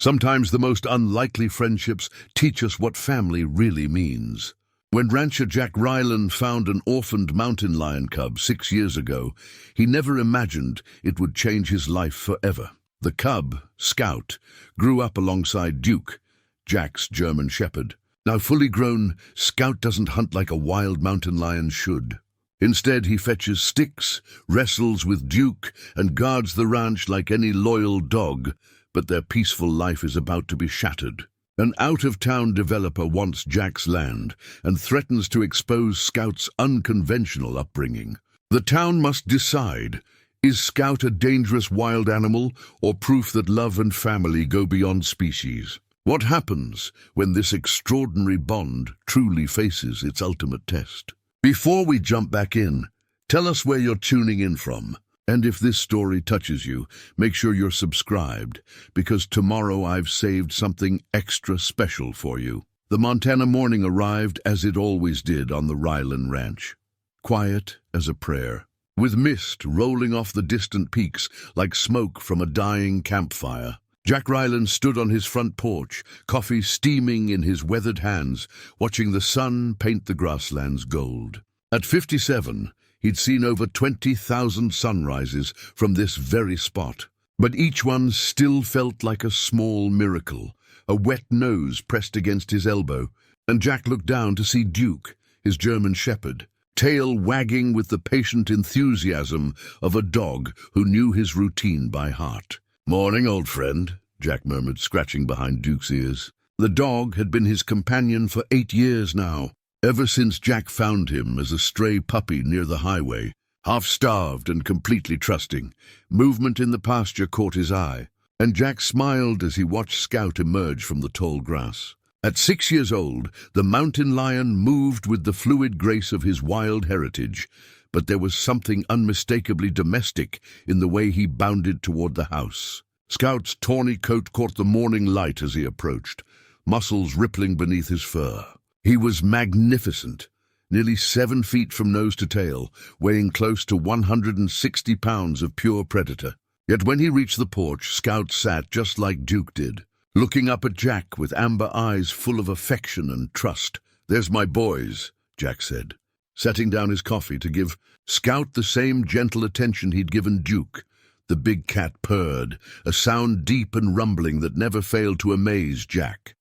Sometimes the most unlikely friendships teach us what family really means. When rancher Jack Rylan found an orphaned mountain lion cub 6 years ago, he never imagined it would change his life forever. The cub, Scout, grew up alongside Duke, Jack's German shepherd. Now fully grown, Scout doesn't hunt like a wild mountain lion should. Instead, he fetches sticks, wrestles with Duke, and guards the ranch like any loyal dog, but their peaceful life is about to be shattered. An out-of-town developer wants Jack's land and threatens to expose Scout's unconventional upbringing. The town must decide, is Scout a dangerous wild animal or proof that love and family go beyond species? What happens when this extraordinary bond truly faces its ultimate test? Before we jump back in, tell us where you're tuning in from. And if this story touches you, make sure you're subscribed, because tomorrow I've saved something extra special for you. The Montana morning arrived as it always did on the Rylan Ranch. Quiet as a prayer, with mist rolling off the distant peaks like smoke from a dying campfire. Jack Rylan stood on his front porch, coffee steaming in his weathered hands, watching the sun paint the grasslands gold. At 57, he'd seen over 20,000 sunrises from this very spot, but each one still felt like a small miracle. A wet nose pressed against his elbow, and Jack looked down to see Duke, his German shepherd, tail wagging with the patient enthusiasm of a dog who knew his routine by heart. "Morning, old friend," Jack murmured, scratching behind Duke's ears. The dog had been his companion for 8 years now, ever since Jack found him as a stray puppy near the highway. Half-starved and completely trusting, movement in the pasture caught his eye, and Jack smiled as he watched Scout emerge from the tall grass. At 6 years old, the mountain lion moved with the fluid grace of his wild heritage, but there was something unmistakably domestic in the way he bounded toward the house. Scout's tawny coat caught the morning light as he approached, muscles rippling beneath his fur. He was magnificent, nearly 7 feet from nose to tail, weighing close to 160 pounds of pure predator. Yet when he reached the porch, Scout sat just like Duke did, looking up at Jack with amber eyes full of affection and trust. "There's my boys," Jack said, setting down his coffee to give Scout the same gentle attention he'd given Duke. The big cat purred, a sound deep and rumbling that never failed to amaze Jack.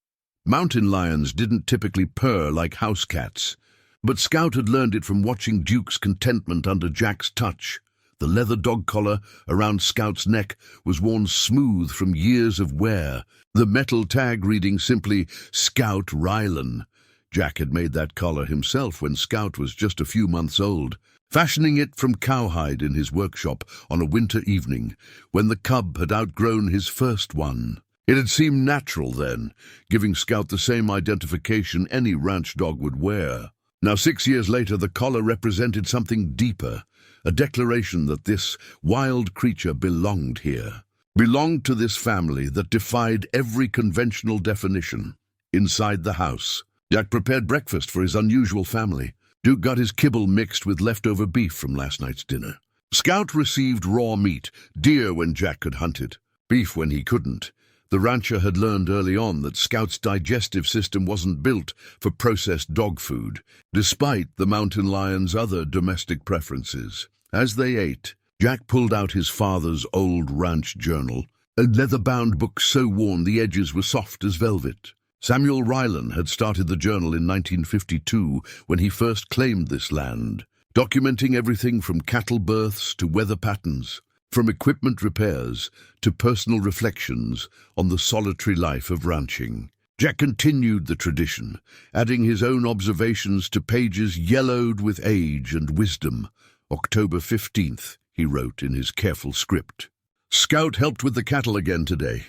Mountain lions didn't typically purr like house cats, but Scout had learned it from watching Duke's contentment under Jack's touch. The leather dog collar around Scout's neck was worn smooth from years of wear, the metal tag reading simply Scout Rylan. Jack had made that collar himself when Scout was just a few months old, fashioning it from cowhide in his workshop on a winter evening when the cub had outgrown his first one. It had seemed natural then, giving Scout the same identification any ranch dog would wear. Now 6 years later, the collar represented something deeper, a declaration that this wild creature belonged here, belonged to this family that defied every conventional definition. Inside the house, Jack prepared breakfast for his unusual family. Duke got his kibble mixed with leftover beef from last night's dinner. Scout received raw meat, deer when Jack could hunt it, beef when he couldn't. The rancher had learned early on that Scout's digestive system wasn't built for processed dog food, despite the mountain lion's other domestic preferences. As they ate, Jack pulled out his father's old ranch journal, a leather-bound book so worn the edges were soft as velvet. Samuel Rylan had started the journal in 1952 when he first claimed this land, documenting everything from cattle births to weather patterns, from equipment repairs to personal reflections on the solitary life of ranching. Jack continued the tradition, adding his own observations to pages yellowed with age and wisdom. October 15th, he wrote in his careful script. "Scout helped with the cattle again today.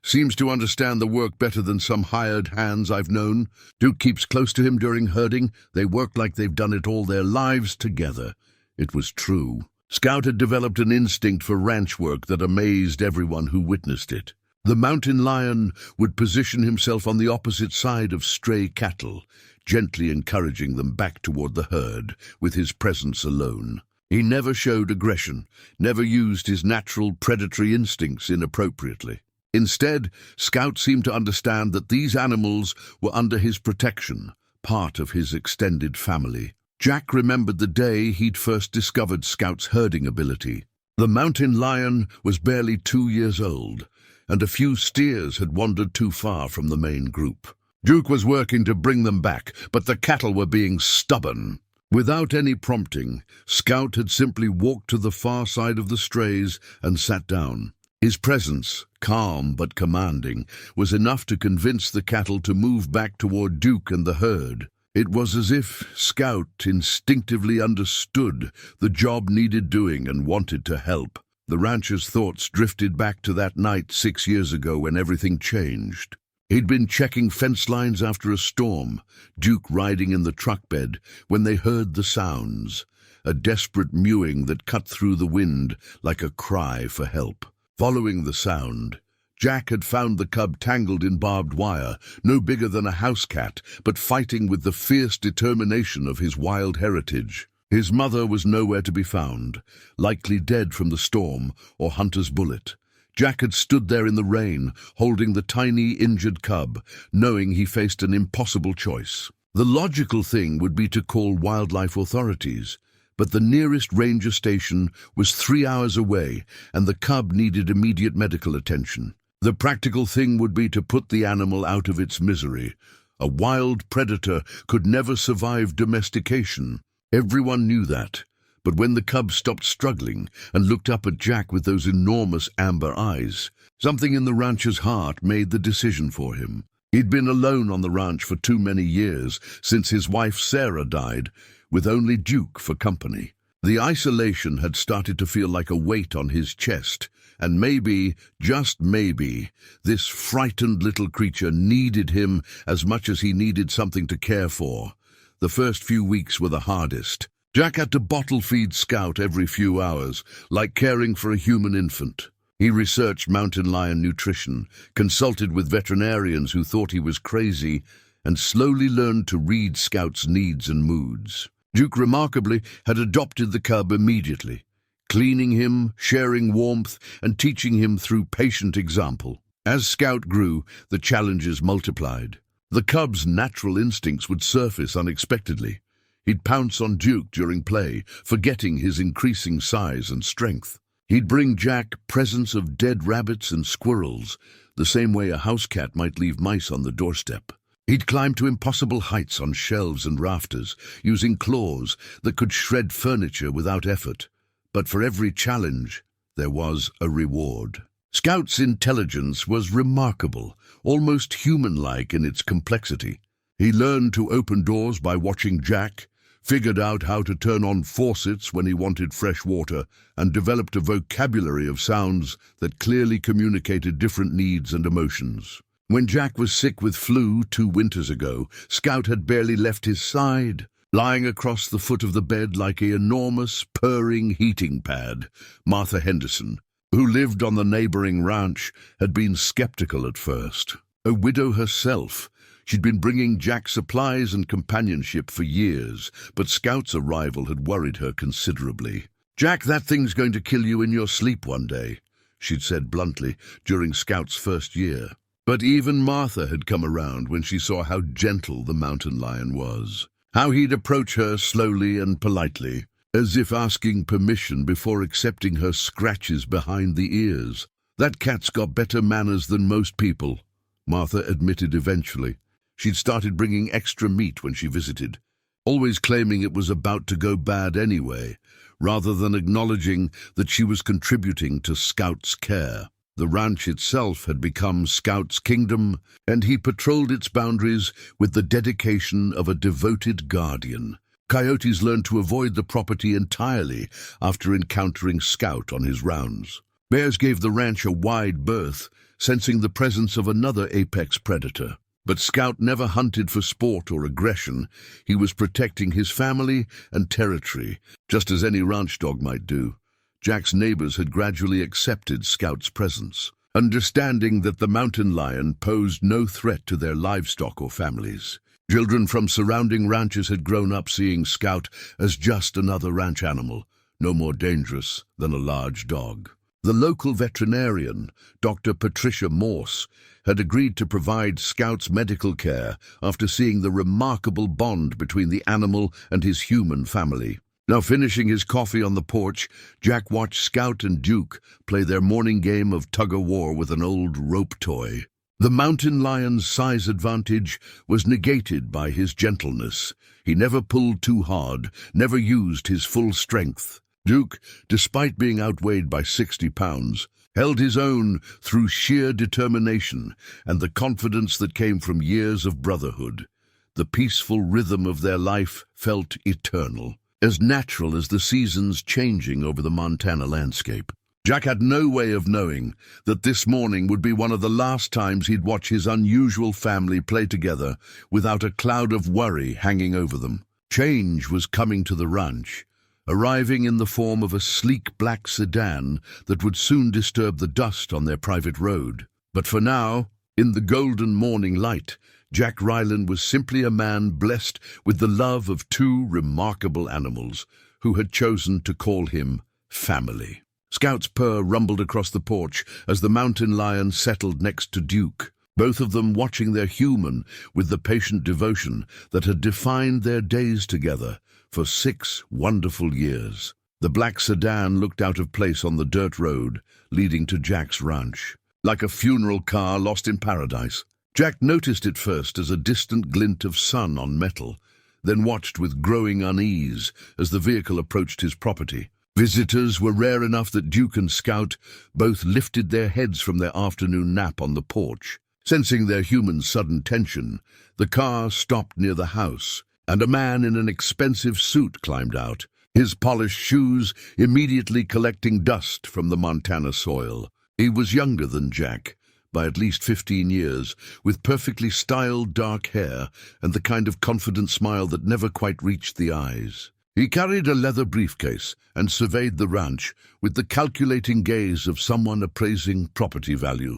Seems to understand the work better than some hired hands I've known. Duke keeps close to him during herding. They work like they've done it all their lives together." It was true. Scout had developed an instinct for ranch work that amazed everyone who witnessed it. The mountain lion would position himself on the opposite side of stray cattle, gently encouraging them back toward the herd with his presence alone. He never showed aggression, never used his natural predatory instincts inappropriately. Instead, Scout seemed to understand that these animals were under his protection, part of his extended family. Jack remembered the day he'd first discovered Scout's herding ability. The mountain lion was barely 2 years old, and a few steers had wandered too far from the main group. Duke was working to bring them back, but the cattle were being stubborn. Without any prompting, Scout had simply walked to the far side of the strays and sat down. His presence, calm but commanding, was enough to convince the cattle to move back toward Duke and the herd. It was as if Scout instinctively understood the job needed doing and wanted to help. The rancher's thoughts drifted back to that night 6 years ago when everything changed. He'd been checking fence lines after a storm, Duke riding in the truck bed, when they heard the sounds, a desperate mewing that cut through the wind like a cry for help. Following the sound, Jack had found the cub tangled in barbed wire, no bigger than a house cat, but fighting with the fierce determination of his wild heritage. His mother was nowhere to be found, likely dead from the storm or hunter's bullet. Jack had stood there in the rain, holding the tiny, injured cub, knowing he faced an impossible choice. The logical thing would be to call wildlife authorities, but the nearest ranger station was 3 hours away, and the cub needed immediate medical attention. The practical thing would be to put the animal out of its misery. A wild predator could never survive domestication. Everyone knew that. But when the cub stopped struggling and looked up at Jack with those enormous amber eyes, something in the rancher's heart made the decision for him. He'd been alone on the ranch for too many years, since his wife Sarah died, with only Duke for company. The isolation had started to feel like a weight on his chest, and maybe, just maybe, this frightened little creature needed him as much as he needed something to care for. The first few weeks were the hardest. Jack had to bottle feed Scout every few hours, like caring for a human infant. He researched mountain lion nutrition, consulted with veterinarians who thought he was crazy, and slowly learned to read Scout's needs and moods. Duke remarkably had adopted the cub immediately, cleaning him, sharing warmth, and teaching him through patient example. As Scout grew, the challenges multiplied. The cub's natural instincts would surface unexpectedly. He'd pounce on Duke during play, forgetting his increasing size and strength. He'd bring Jack presents of dead rabbits and squirrels, the same way a house cat might leave mice on the doorstep. He'd climb to impossible heights on shelves and rafters, using claws that could shred furniture without effort. But for every challenge, there was a reward. Scout's intelligence was remarkable, almost human-like in its complexity. He learned to open doors by watching Jack, figured out how to turn on faucets when he wanted fresh water, and developed a vocabulary of sounds that clearly communicated different needs and emotions. When Jack was sick with flu 2 winters ago, Scout had barely left his side, lying across the foot of the bed like an enormous, purring heating pad. Martha Henderson, who lived on the neighboring ranch, had been skeptical at first. A widow herself, she'd been bringing Jack supplies and companionship for years, but Scout's arrival had worried her considerably. "Jack, that thing's going to kill you in your sleep one day," she'd said bluntly during Scout's first year. But even Martha had come around when she saw how gentle the mountain lion was, how he'd approach her slowly and politely, as if asking permission before accepting her scratches behind the ears. "That cat's got better manners than most people," Martha admitted eventually. She'd started bringing extra meat when she visited, always claiming it was about to go bad anyway, rather than acknowledging that she was contributing to Scout's care. The ranch itself had become Scout's kingdom, and he patrolled its boundaries with the dedication of a devoted guardian. Coyotes learned to avoid the property entirely after encountering Scout on his rounds. Bears gave the ranch a wide berth, sensing the presence of another apex predator. But Scout never hunted for sport or aggression. He was protecting his family and territory, just as any ranch dog might do. Jack's neighbors had gradually accepted Scout's presence, understanding that the mountain lion posed no threat to their livestock or families. Children from surrounding ranches had grown up seeing Scout as just another ranch animal, no more dangerous than a large dog. The local veterinarian, Dr. Patricia Morse, had agreed to provide Scout's medical care after seeing the remarkable bond between the animal and his human family. Now finishing his coffee on the porch, Jack watched Scout and Duke play their morning game of tug-of-war with an old rope toy. The mountain lion's size advantage was negated by his gentleness. He never pulled too hard, never used his full strength. Duke, despite being outweighed by 60 pounds, held his own through sheer determination and the confidence that came from years of brotherhood. The peaceful rhythm of their life felt eternal, as natural as the seasons changing over the Montana landscape. Jack had no way of knowing that this morning would be one of the last times he'd watch his unusual family play together without a cloud of worry hanging over them. Change was coming to the ranch, arriving in the form of a sleek black sedan that would soon disturb the dust on their private road. But for now, in the golden morning light, Jack Rylan was simply a man blessed with the love of two remarkable animals who had chosen to call him family. Scout's purr rumbled across the porch as the mountain lion settled next to Duke, both of them watching their human with the patient devotion that had defined their days together for 6 wonderful years. The black sedan looked out of place on the dirt road leading to Jack's ranch, like a funeral car lost in paradise. Jack noticed it first as a distant glint of sun on metal, then watched with growing unease as the vehicle approached his property. Visitors were rare enough that Duke and Scout both lifted their heads from their afternoon nap on the porch. Sensing their human's sudden tension, the car stopped near the house, and a man in an expensive suit climbed out, his polished shoes immediately collecting dust from the Montana soil. He was younger than Jack, by at least 15 years, with perfectly styled dark hair and the kind of confident smile that never quite reached the eyes. He carried a leather briefcase and surveyed the ranch with the calculating gaze of someone appraising property value.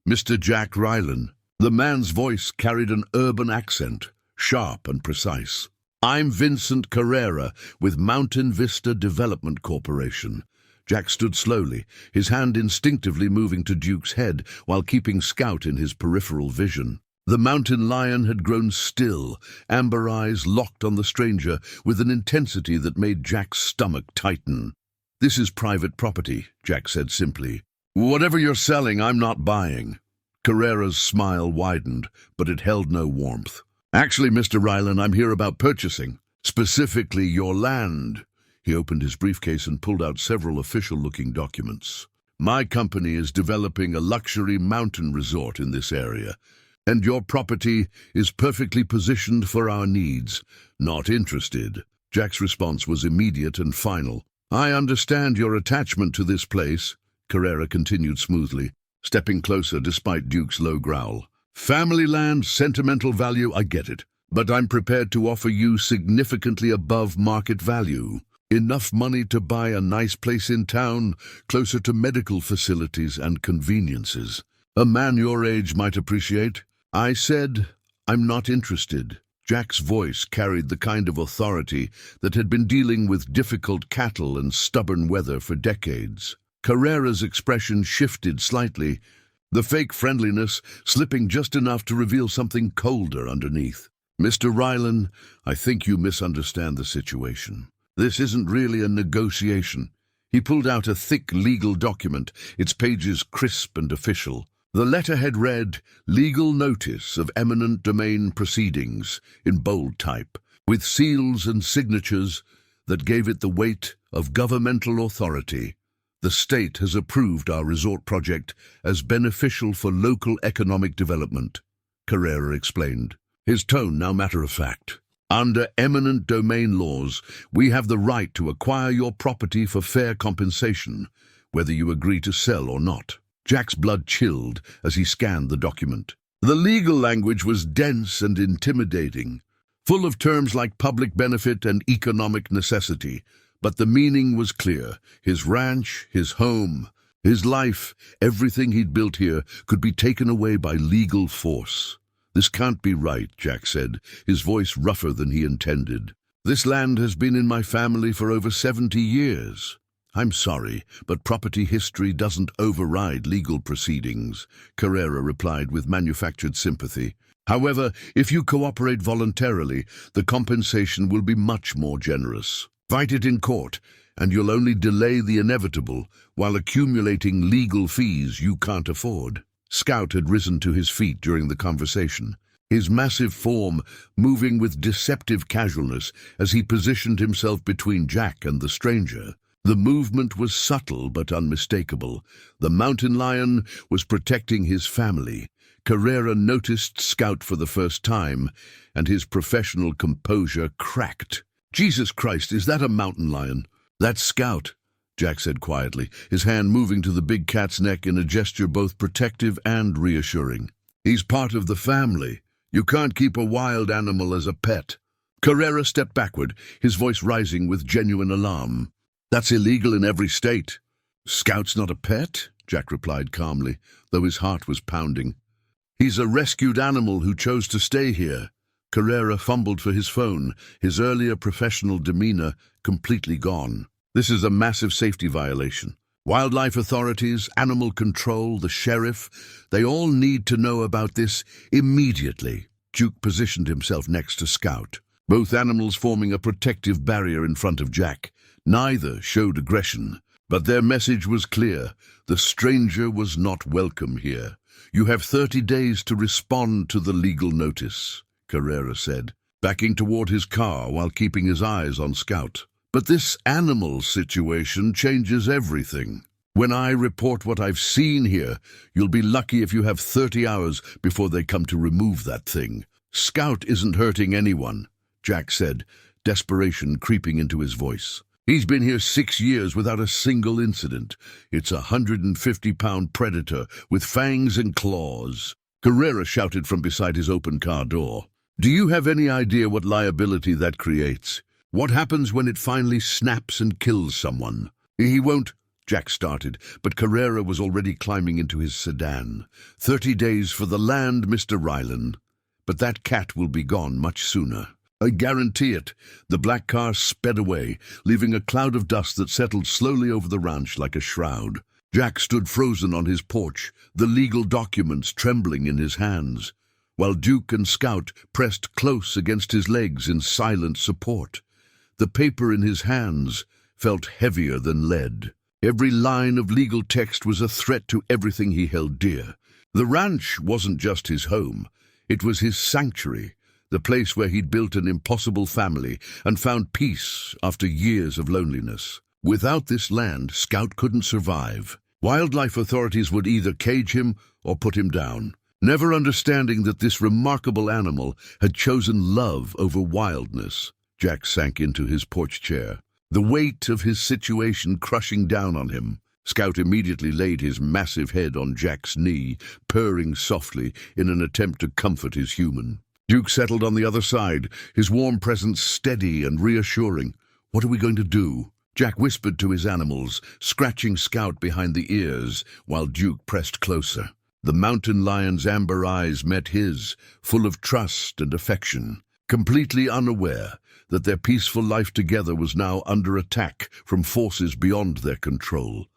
Mr. Jack Rylan. The man's voice carried an urban accent, sharp and precise. I'm Vincent Carrera with Mountain Vista Development Corporation. Jack stood slowly, his hand instinctively moving to Duke's head while keeping Scout in his peripheral vision. The mountain lion had grown still, amber eyes locked on the stranger with an intensity that made Jack's stomach tighten. This is private property, Jack said simply. Whatever you're selling, I'm not buying. Carrera's smile widened, but it held no warmth. Actually, Mr. Rylan, I'm here about purchasing, specifically your land. He opened his briefcase and pulled out several official-looking documents. My company is developing a luxury mountain resort in this area, and your property is perfectly positioned for our needs. Not interested. Jack's response was immediate and final. I understand your attachment to this place, Carrera continued smoothly, stepping closer despite Duke's low growl. Family land, sentimental value, I get it, but I'm prepared to offer you significantly above market value. Enough money to buy a nice place in town, closer to medical facilities and conveniences. A man your age might appreciate. I said, I'm not interested. Jack's voice carried the kind of authority that had been dealing with difficult cattle and stubborn weather for decades. Carrera's expression shifted slightly, the fake friendliness slipping just enough to reveal something colder underneath. Mr. Rylan, I think you misunderstand the situation. This isn't really a negotiation. He pulled out a thick legal document, its pages crisp and official. The letterhead read, Legal Notice of Eminent Domain Proceedings, in bold type, with seals and signatures that gave it the weight of governmental authority. The state has approved our resort project as beneficial for local economic development, Carrera explained, his tone now matter-of-fact. Under eminent domain laws, we have the right to acquire your property for fair compensation, whether you agree to sell or not. Jack's blood chilled as he scanned the document. The legal language was dense and intimidating, full of terms like public benefit and economic necessity, but the meaning was clear. His ranch, his home, his life, everything he'd built here could be taken away by legal force. This can't be right, Jack said, his voice rougher than he intended. This land has been in my family for over 70 years. I'm sorry, but property history doesn't override legal proceedings, Carrera replied with manufactured sympathy. However, if you cooperate voluntarily, the compensation will be much more generous. Fight it in court, and you'll only delay the inevitable while accumulating legal fees you can't afford. Scout had risen to his feet during the conversation, his massive form moving with deceptive casualness as he positioned himself between Jack and the stranger. The movement was subtle but unmistakable. The mountain lion was protecting his family. Carrera noticed Scout for the first time, and his professional composure cracked. "Jesus Christ, is that a mountain lion?" "That's Scout," Jack said quietly, his hand moving to the big cat's neck in a gesture both protective and reassuring. "He's part of the family. You can't keep a wild animal as a pet." Carrera stepped backward, his voice rising with genuine alarm. "That's illegal in every state." "Scout's not a pet," Jack replied calmly, though his heart was pounding. "He's a rescued animal who chose to stay here." Carrera fumbled for his phone, his earlier professional demeanor completely gone. "This is a massive safety violation. Wildlife authorities, animal control, the sheriff, they all need to know about this immediately." Duke positioned himself next to Scout, both animals forming a protective barrier in front of Jack. Neither showed aggression, but their message was clear. The stranger was not welcome here. "You have 30 days to respond to the legal notice," Carrera said, backing toward his car while keeping his eyes on Scout. "But this animal situation changes everything. When I report what I've seen here, you'll be lucky if you have 30 hours before they come to remove that thing." "Scout isn't hurting anyone," Jack said, desperation creeping into his voice. "He's been here 6 years without a single incident. It's a 150-pound predator with fangs and claws." Carrera shouted from beside his open car door. "Do you have any idea what liability that creates? What happens when it finally snaps and kills someone?" "He won't," Jack started, but Carrera was already climbing into his sedan. 30 days for the land, Mr. Rylan. But that cat will be gone much sooner. I guarantee it." The black car sped away, leaving a cloud of dust that settled slowly over the ranch like a shroud. Jack stood frozen on his porch, the legal documents trembling in his hands, while Duke and Scout pressed close against his legs in silent support. The paper in his hands felt heavier than lead. Every line of legal text was a threat to everything he held dear. The ranch wasn't just his home. It was his sanctuary, the place where he'd built an impossible family and found peace after years of loneliness. Without this land, Scout couldn't survive. Wildlife authorities would either cage him or put him down. Never understanding that this remarkable animal had chosen love over wildness, Jack sank into his porch chair, the weight of his situation crushing down on him. Scout immediately laid his massive head on Jack's knee, purring softly in an attempt to comfort his human. Duke settled on the other side, his warm presence steady and reassuring. "What are we going to do?" Jack whispered to his animals, scratching Scout behind the ears while Duke pressed closer. The mountain lion's amber eyes met his, full of trust and affection, completely unaware that their peaceful life together was now under attack from forces beyond their control.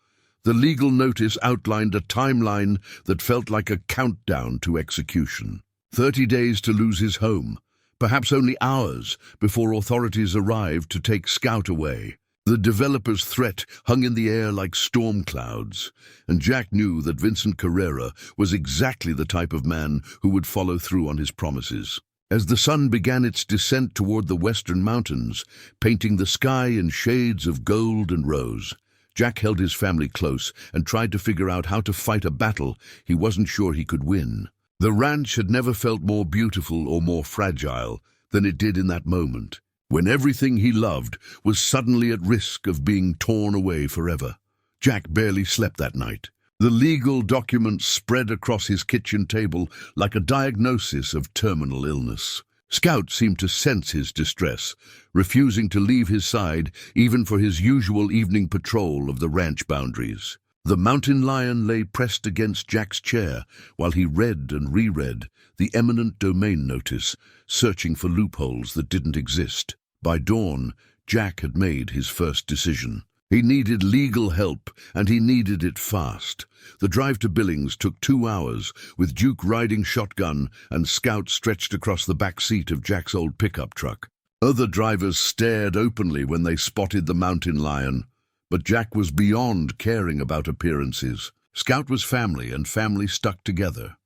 The legal notice outlined a timeline that felt like a countdown to execution. 30 days to lose his home, perhaps only hours before authorities arrived to take Scout away. The developer's threat hung in the air like storm clouds, and Jack knew that Vincent Carrera was exactly the type of man who would follow through on his promises. As the sun began its descent toward the western mountains, painting the sky in shades of gold and rose, Jack held his family close and tried to figure out how to fight a battle he wasn't sure he could win. The ranch had never felt more beautiful or more fragile than it did in that moment, when everything he loved was suddenly at risk of being torn away forever. Jack barely slept that night. The legal documents spread across his kitchen table like a diagnosis of terminal illness. Scout seemed to sense his distress, refusing to leave his side even for his usual evening patrol of the ranch boundaries. The mountain lion lay pressed against Jack's chair while he read and reread the eminent domain notice, searching for loopholes that didn't exist. By dawn, Jack had made his first decision. He needed legal help, and he needed it fast. The drive to Billings took 2 hours, with Duke riding shotgun and Scout stretched across the back seat of Jack's old pickup truck. Other drivers stared openly when they spotted the mountain lion, but Jack was beyond caring about appearances. Scout was family, and family stuck together,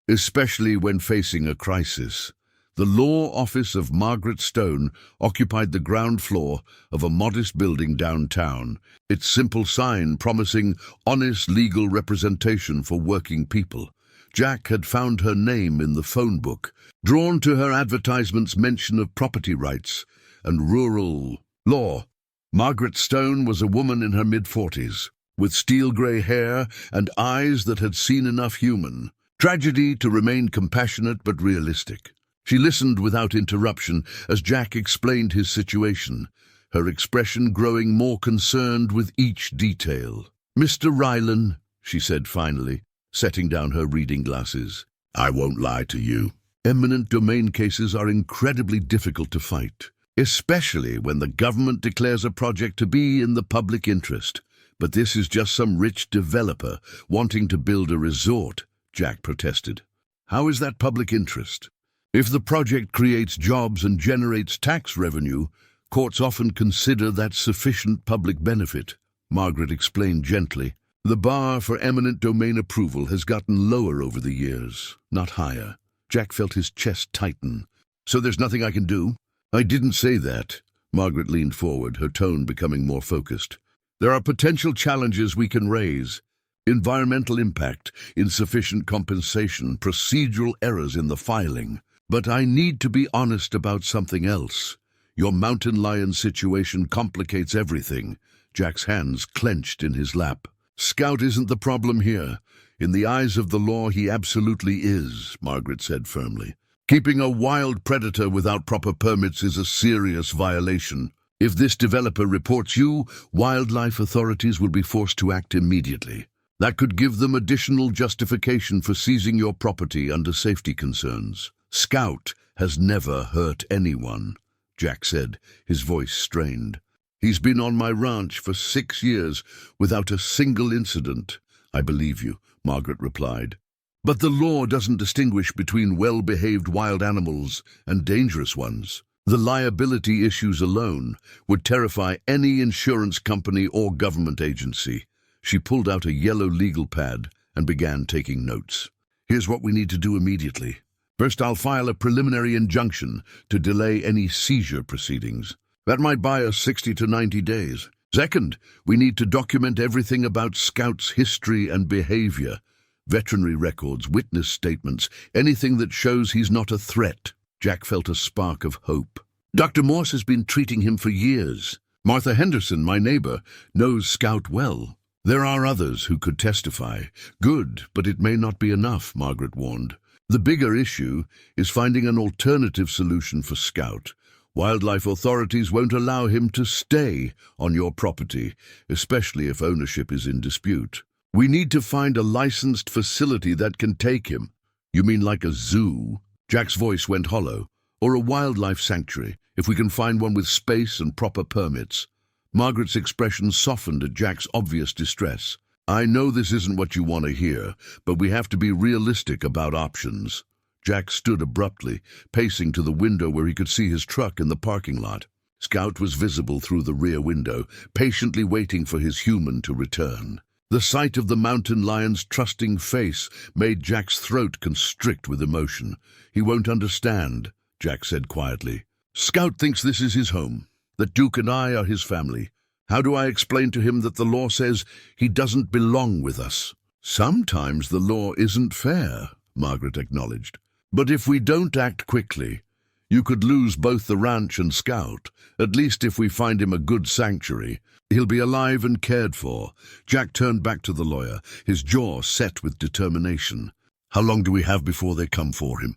especially when facing a crisis. The law office of Margaret Stone occupied the ground floor of a modest building downtown, its simple sign promising honest legal representation for working people. Jack had found her name in the phone book, drawn to her advertisement's mention of property rights and rural law. Margaret Stone was a woman in her mid-40s, with steel-grey hair and eyes that had seen enough human tragedy to remain compassionate but realistic. She listened without interruption as Jack explained his situation, her expression growing more concerned with each detail. "Mr. Rylan," she said finally, setting down her reading glasses, "I won't lie to you. Eminent domain cases are incredibly difficult to fight, especially when the government declares a project to be in the public interest. But this is just some rich developer wanting to build a resort," Jack protested. "How is that public interest? If the project creates jobs and generates tax revenue, courts often consider that sufficient public benefit," Margaret explained gently. "The bar for eminent domain approval has gotten lower over the years, not higher." Jack felt his chest tighten. "So there's nothing I can do?" "I didn't say that." Margaret leaned forward, her tone becoming more focused. "There are potential challenges we can raise. Environmental impact, insufficient compensation, procedural errors in the filing. But I need to be honest about something else. Your mountain lion situation complicates everything." Jack's hands clenched in his lap. "Scout isn't the problem here. In the eyes of the law, he absolutely is," Margaret said firmly. "Keeping a wild predator without proper permits is a serious violation. If this developer reports you, wildlife authorities will be forced to act immediately. That could give them additional justification for seizing your property under safety concerns." "Scout has never hurt anyone," Jack said, his voice strained. "He's been on my ranch for 6 years without a single incident." "I believe you," Margaret replied. "But the law doesn't distinguish between well-behaved wild animals and dangerous ones. The liability issues alone would terrify any insurance company or government agency." She pulled out a yellow legal pad and began taking notes. "Here's what we need to do immediately. First, I'll file a preliminary injunction to delay any seizure proceedings. That might buy us 60 to 90 days. Second, we need to document everything about Scout's history and behavior. Veterinary records, witness statements, anything that shows he's not a threat." Jack felt a spark of hope. "Dr. Morse has been treating him for years. Martha Henderson, my neighbor, knows Scout well. There are others who could testify." "Good, but it may not be enough," Margaret warned. "The bigger issue is finding an alternative solution for Scout. Wildlife authorities won't allow him to stay on your property, especially if ownership is in dispute. We need to find a licensed facility that can take him." "You mean like a zoo?" Jack's voice went hollow. "Or a wildlife sanctuary, if we can find one with space and proper permits." Margaret's expression softened at Jack's obvious distress. "I know this isn't what you want to hear, but we have to be realistic about options." Jack stood abruptly, pacing to the window where he could see his truck in the parking lot. Scout was visible through the rear window, patiently waiting for his human to return. The sight of the mountain lion's trusting face made Jack's throat constrict with emotion. "He won't understand," Jack said quietly. "Scout thinks this is his home, that Duke and I are his family. How do I explain to him that the law says he doesn't belong with us?" "Sometimes the law isn't fair," Margaret acknowledged. "But if we don't act quickly, you could lose both the ranch and Scout. At least if we find him a good sanctuary, he'll be alive and cared for." Jack turned back to the lawyer, his jaw set with determination. "How long do we have before they come for him?"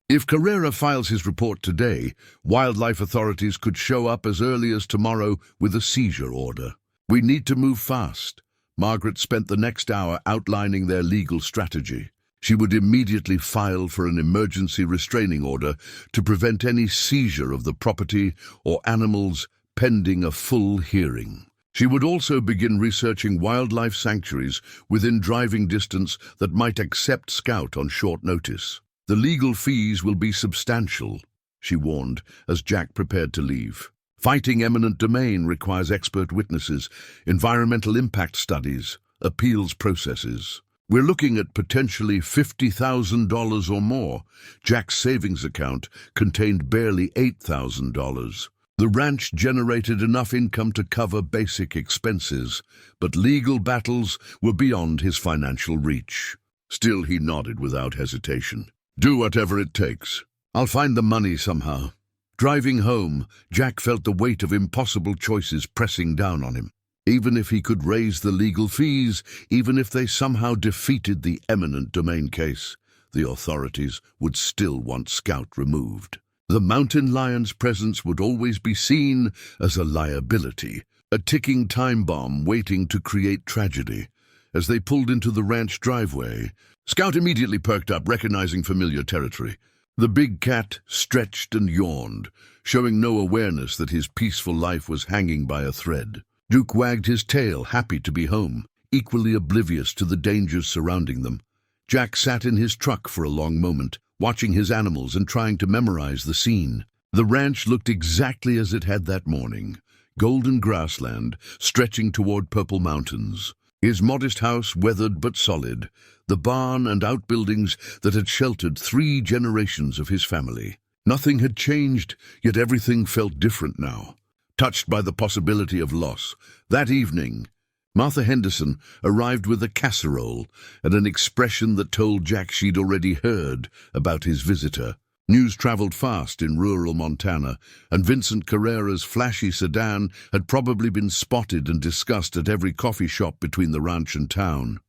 "If Carrera files his report today, wildlife authorities could show up as early as tomorrow with a seizure order. We need to move fast." Margaret spent the next hour outlining their legal strategy. She would immediately file for an emergency restraining order to prevent any seizure of the property or animals pending a full hearing. She would also begin researching wildlife sanctuaries within driving distance that might accept Scout on short notice. The legal fees will be substantial, she warned as Jack prepared to leave. Fighting eminent domain requires expert witnesses, environmental impact studies, appeals processes. We're looking at potentially $50,000 or more. Jack's savings account contained barely $8,000. The ranch generated enough income to cover basic expenses, but legal battles were beyond his financial reach. Still, he nodded without hesitation. Do whatever it takes. I'll find the money somehow. Driving home, Jack felt the weight of impossible choices pressing down on him. Even if he could raise the legal fees, even if they somehow defeated the eminent domain case, the authorities would still want Scout removed. The mountain lion's presence would always be seen as a liability, a ticking time bomb waiting to create tragedy. As they pulled into the ranch driveway, Scout immediately perked up, recognizing familiar territory. The big cat stretched and yawned, showing no awareness that his peaceful life was hanging by a thread. Duke wagged his tail, happy to be home, equally oblivious to the dangers surrounding them. Jack sat in his truck for a long moment, watching his animals and trying to memorize the scene. The ranch looked exactly as it had that morning, golden grassland stretching toward purple mountains. His modest house weathered but solid, the barn and outbuildings that had sheltered 3 generations of his family. Nothing had changed, yet everything felt different now. Touched by the possibility of loss, that evening, Martha Henderson arrived with a casserole and an expression that told Jack she'd already heard about his visitor. News traveled fast in rural Montana, and Vincent Carrera's flashy sedan had probably been spotted and discussed at every coffee shop between the ranch and town.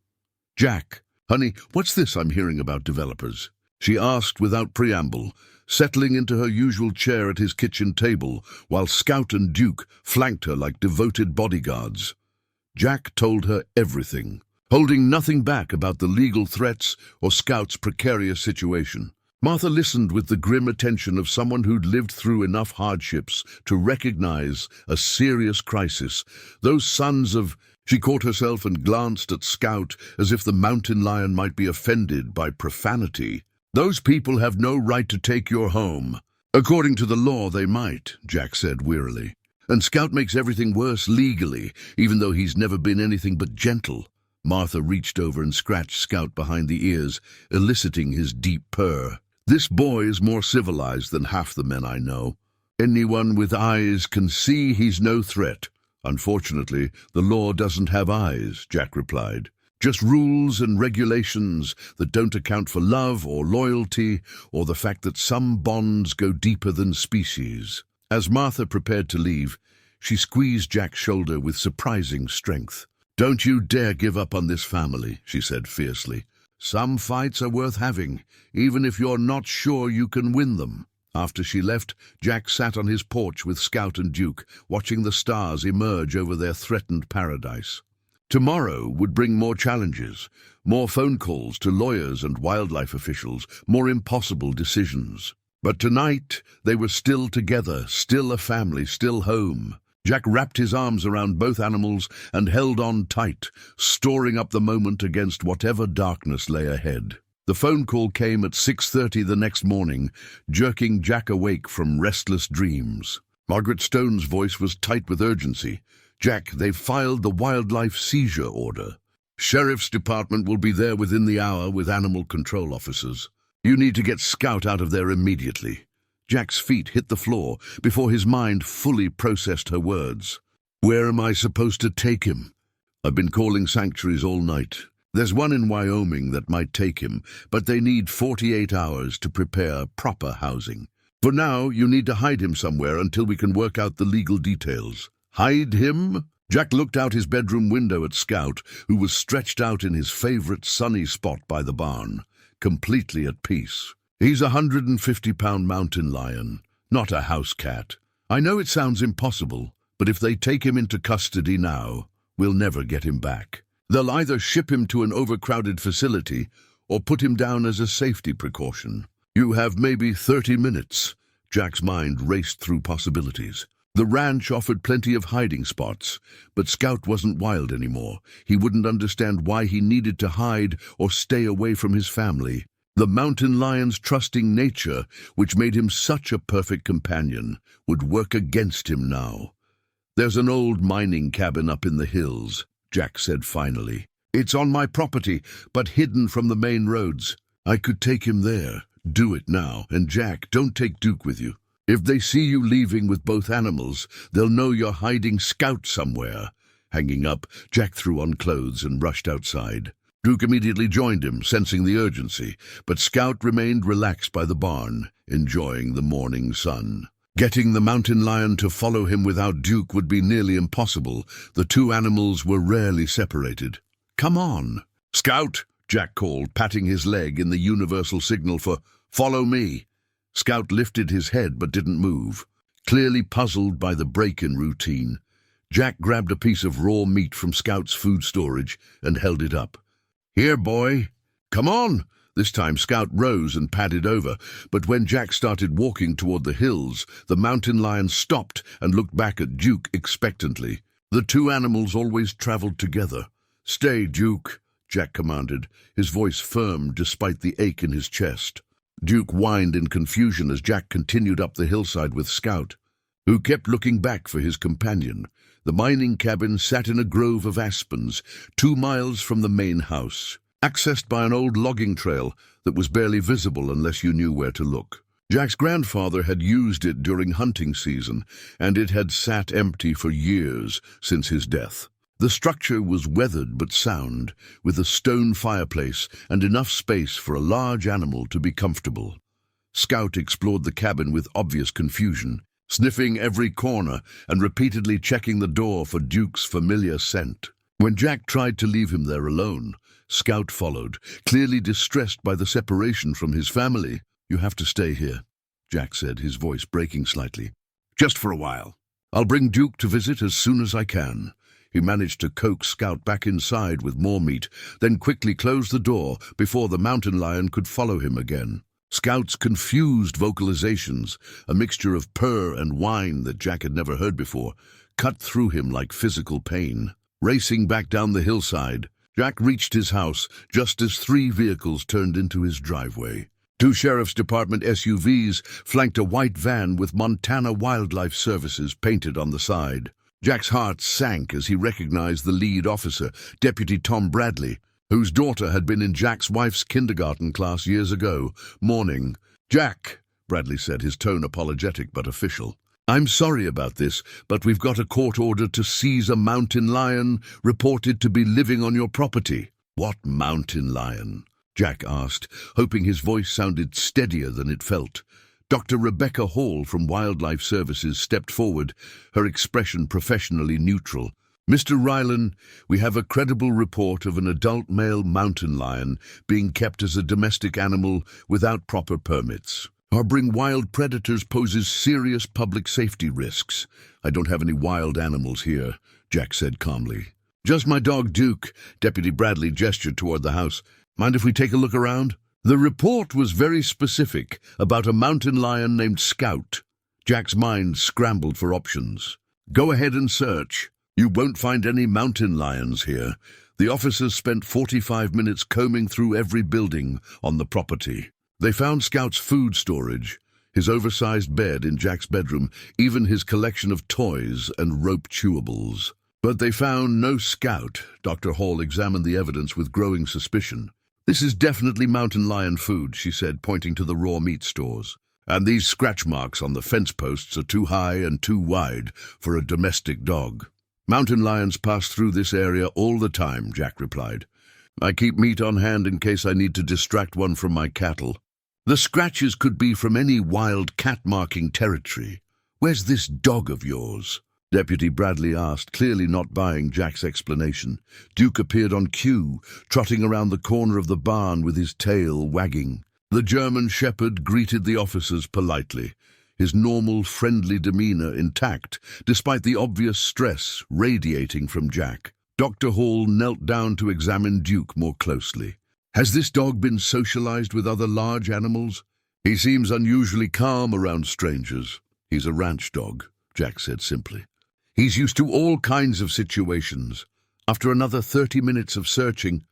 "Jack, honey, what's this I'm hearing about developers?" she asked without preamble, settling into her usual chair at his kitchen table, while Scout and Duke flanked her like devoted bodyguards. Jack told her everything, holding nothing back about the legal threats or Scout's precarious situation. Martha listened with the grim attention of someone who'd lived through enough hardships to recognize a serious crisis. Those sons of... She caught herself and glanced at Scout as if the mountain lion might be offended by profanity. "Those people have no right to take your home." "According to the law, they might," Jack said wearily. "And Scout makes everything worse legally, even though he's never been anything but gentle." Martha reached over and scratched Scout behind the ears, eliciting his deep purr. "This boy is more civilized than half the men I know. Anyone with eyes can see he's no threat." "Unfortunately, the law doesn't have eyes," Jack replied. "Just rules and regulations that don't account for love or loyalty or the fact that some bonds go deeper than species." As Martha prepared to leave, she squeezed Jack's shoulder with surprising strength. "Don't you dare give up on this family," she said fiercely. "Some fights are worth having, even if you're not sure you can win them." After she left, Jack sat on his porch with Scout and Duke, watching the stars emerge over their threatened paradise. Tomorrow would bring more challenges, more phone calls to lawyers and wildlife officials, more impossible decisions. But tonight, they were still together, still a family, still home. Jack wrapped his arms around both animals and held on tight, storing up the moment against whatever darkness lay ahead. The phone call came at 6:30 the next morning, jerking Jack awake from restless dreams. Margaret Stone's voice was tight with urgency. "Jack, they've filed the wildlife seizure order. Sheriff's department will be there within the hour with animal control officers. You need to get Scout out of there immediately." Jack's feet hit the floor before his mind fully processed her words. "Where am I supposed to take him?" "I've been calling sanctuaries all night. There's one in Wyoming that might take him, but they need 48 hours to prepare proper housing. For now, you need to hide him somewhere until we can work out the legal details." "Hide him?" Jack looked out his bedroom window at Scout, who was stretched out in his favorite sunny spot by the barn, completely at peace. "He's a 150-pound mountain lion, not a house cat. I know it sounds impossible, but if they take him into custody now, we'll never get him back. They'll either ship him to an overcrowded facility or put him down as a safety precaution. You have maybe 30 minutes. Jack's mind raced through possibilities. The ranch offered plenty of hiding spots, but Scout wasn't wild anymore. He wouldn't understand why he needed to hide or stay away from his family. The mountain lion's trusting nature, which made him such a perfect companion, would work against him now. "There's an old mining cabin up in the hills," Jack said finally. "It's on my property, but hidden from the main roads. I could take him there. Do it now. And Jack, don't take Duke with you. If they see you leaving with both animals, they'll know you're hiding Scout somewhere." Hanging up, Jack threw on clothes and rushed outside. Duke immediately joined him, sensing the urgency, but Scout remained relaxed by the barn, enjoying the morning sun. Getting the mountain lion to follow him without Duke would be nearly impossible. The two animals were rarely separated. "Come on." "Scout," Jack called, patting his leg in the universal signal for "follow me." Scout lifted his head but didn't move. Clearly puzzled by the break in routine, Jack grabbed a piece of raw meat from Scout's food storage and held it up. "Here, boy." "Come on." This time Scout rose and padded over, but when Jack started walking toward the hills, the mountain lion stopped and looked back at Duke expectantly. The two animals always traveled together. "Stay, Duke," Jack commanded, his voice firm despite the ache in his chest. Duke whined in confusion as Jack continued up the hillside with Scout, who kept looking back for his companion. The mining cabin sat in a grove of aspens, 2 miles from the main house, accessed by an old logging trail that was barely visible unless you knew where to look. Jack's grandfather had used it during hunting season, and it had sat empty for years since his death. The structure was weathered but sound, with a stone fireplace and enough space for a large animal to be comfortable. Scout explored the cabin with obvious confusion, sniffing every corner and repeatedly checking the door for Duke's familiar scent. When Jack tried to leave him there alone, Scout followed, clearly distressed by the separation from his family. "You have to stay here," Jack said, his voice breaking slightly. "Just for a while. I'll bring Duke to visit as soon as I can." He managed to coax Scout back inside with more meat, then quickly closed the door before the mountain lion could follow him again. Scout's confused vocalizations, a mixture of purr and whine that Jack had never heard before, cut through him like physical pain. Racing back down the hillside, Jack reached his house just as 3 vehicles turned into his driveway. 2 Sheriff's Department SUVs flanked a white van with Montana Wildlife Services painted on the side. Jack's heart sank as he recognized the lead officer, Deputy Tom Bradley, whose daughter had been in Jack's wife's kindergarten class years ago. "Morning." "Jack," Bradley said, his tone apologetic but official. "I'm sorry about this, but we've got a court order to seize a mountain lion reported to be living on your property." "What mountain lion?" Jack asked, hoping his voice sounded steadier than it felt. Dr. Rebecca Hall from Wildlife Services stepped forward, her expression professionally neutral. "Mr. Rylan, we have a credible report of an adult male mountain lion being kept as a domestic animal without proper permits. Harboring wild predators poses serious public safety risks." "I don't have any wild animals here," Jack said calmly. "Just my dog Duke." Deputy Bradley gestured toward the house. "Mind if we take a look around?" The report was very specific about a mountain lion named Scout. Jack's mind scrambled for options. "Go ahead and search. You won't find any mountain lions here." The officers spent 45 minutes combing through every building on the property. They found Scout's food storage, his oversized bed in Jack's bedroom, even his collection of toys and rope chewables. But they found no Scout. Dr. Hall examined the evidence with growing suspicion. "This is definitely mountain lion food," she said, pointing to the raw meat stores. "And these scratch marks on the fence posts are too high and too wide for a domestic dog." "Mountain lions pass through this area all the time," Jack replied. "I keep meat on hand in case I need to distract one from my cattle." "The scratches could be from any wild cat-marking territory. Where's this dog of yours?" Deputy Bradley asked, clearly not buying Jack's explanation. Duke appeared on cue, trotting around the corner of the barn with his tail wagging. The German shepherd greeted the officers politely, his normal, friendly demeanor intact, despite the obvious stress radiating from Jack. Dr. Hall knelt down to examine Duke more closely. "Has this dog been socialized with other large animals?" "He seems unusually calm around strangers. He's a ranch dog." Jack said simply. "He's used to all kinds of situations." After another 30 minutes of searching,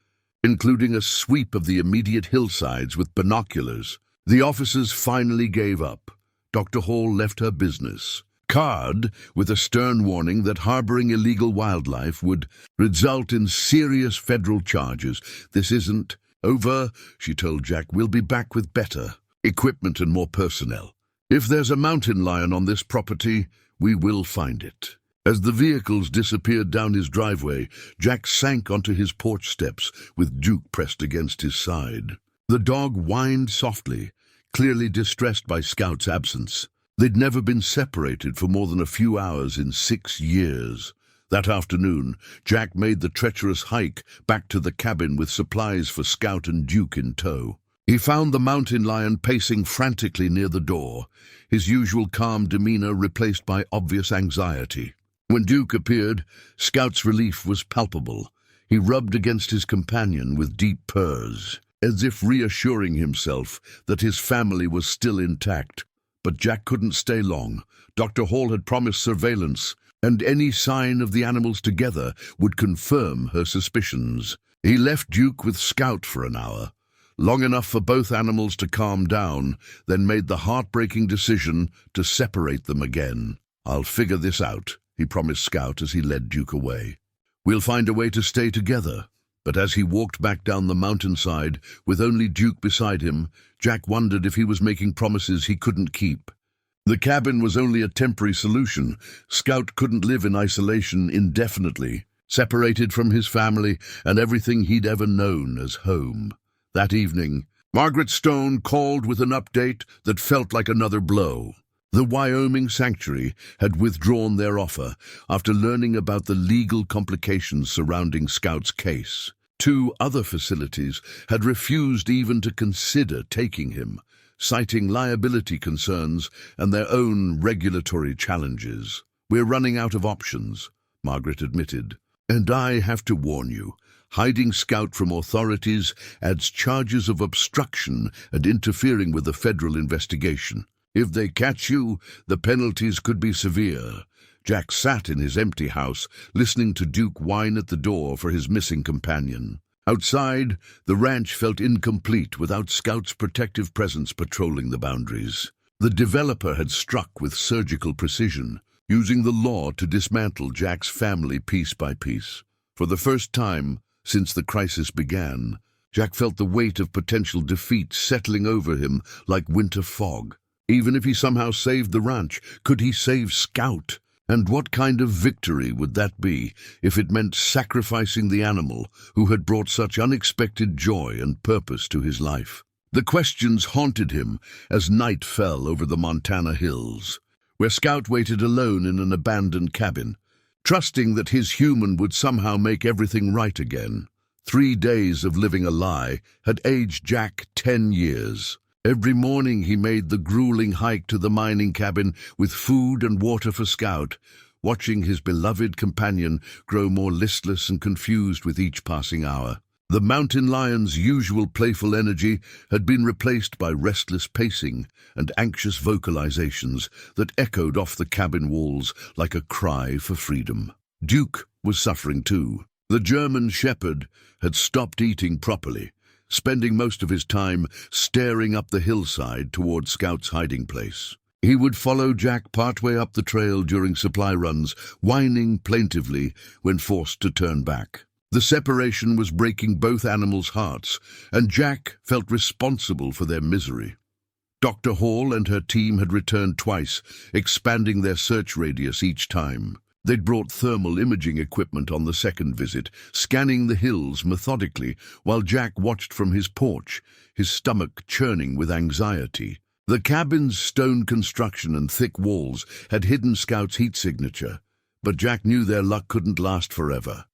including a sweep of the immediate hillsides with binoculars, the officers finally gave up. Dr. Hall left her business card with a stern warning that harboring illegal wildlife would result in serious federal charges. "This isn't over," she told Jack. "We'll be back with better equipment and more personnel. If there's a mountain lion on this property, we will find it." As the vehicles disappeared down his driveway, Jack sank onto his porch steps with Duke pressed against his side. The dog whined softly, clearly distressed by Scout's absence. They'd never been separated for more than a few hours in 6 years. That afternoon, Jack made the treacherous hike back to the cabin with supplies for Scout and Duke in tow. He found the mountain lion pacing frantically near the door, his usual calm demeanor replaced by obvious anxiety. When Duke appeared, Scout's relief was palpable. He rubbed against his companion with deep purrs, as if reassuring himself that his family was still intact. But Jack couldn't stay long. Dr. Hall had promised surveillance, and any sign of the animals together would confirm her suspicions. He left Duke with Scout for an hour, long enough for both animals to calm down, then made the heartbreaking decision to separate them again. "I'll figure this out," he promised Scout as he led Duke away. "We'll find a way to stay together." But as he walked back down the mountainside with only Duke beside him, Jack wondered if he was making promises he couldn't keep. The cabin was only a temporary solution. Scout couldn't live in isolation indefinitely, separated from his family and everything he'd ever known as home. That evening, Margaret Stone called with an update that felt like another blow. The Wyoming sanctuary had withdrawn their offer after learning about the legal complications surrounding Scout's case. 2 other facilities had refused even to consider taking him, citing liability concerns and their own regulatory challenges. "We're running out of options," Margaret admitted. "And I have to warn you, hiding Scout from authorities adds charges of obstruction and interfering with the federal investigation. If they catch you, the penalties could be severe." Jack sat in his empty house, listening to Duke whine at the door for his missing companion. Outside, the ranch felt incomplete without Scout's protective presence patrolling the boundaries. The developer had struck with surgical precision, using the law to dismantle Jack's family piece by piece. For the first time since the crisis began, Jack felt the weight of potential defeat settling over him like winter fog. Even if he somehow saved the ranch, could he save Scout? And what kind of victory would that be if it meant sacrificing the animal who had brought such unexpected joy and purpose to his life? The questions haunted him as night fell over the Montana hills, where Scout waited alone in an abandoned cabin, trusting that his human would somehow make everything right again. 3 days of living a lie had aged Jack 10 years. Every morning he made the grueling hike to the mining cabin with food and water for Scout, watching his beloved companion grow more listless and confused with each passing hour. The mountain lion's usual playful energy had been replaced by restless pacing and anxious vocalizations that echoed off the cabin walls like a cry for freedom. Duke was suffering too. The German shepherd had stopped eating properly, spending most of his time staring up the hillside toward Scout's hiding place. He would follow Jack partway up the trail during supply runs, whining plaintively when forced to turn back. The separation was breaking both animals' hearts, and Jack felt responsible for their misery. Dr. Hall and her team had returned twice, expanding their search radius each time. They'd brought thermal imaging equipment on the second visit, scanning the hills methodically while Jack watched from his porch, his stomach churning with anxiety. The cabin's stone construction and thick walls had hidden Scout's heat signature, but Jack knew their luck couldn't last forever.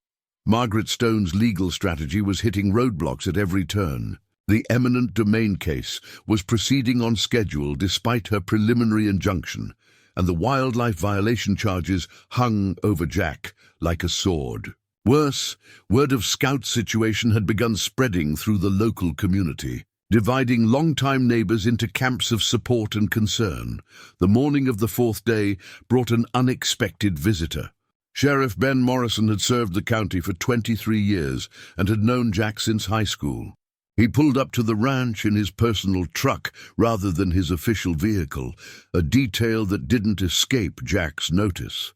Margaret Stone's legal strategy was hitting roadblocks at every turn. The eminent domain case was proceeding on schedule despite her preliminary injunction, and the wildlife violation charges hung over Jack like a sword. Worse, word of Scout's situation had begun spreading through the local community. dividing long-time neighbors into camps of support and concern. The morning of the fourth day brought an unexpected visitor. Sheriff Ben Morrison had served the county for 23 years and had known Jack since high school. He pulled up to the ranch in his personal truck rather than his official vehicle, a detail that didn't escape Jack's notice.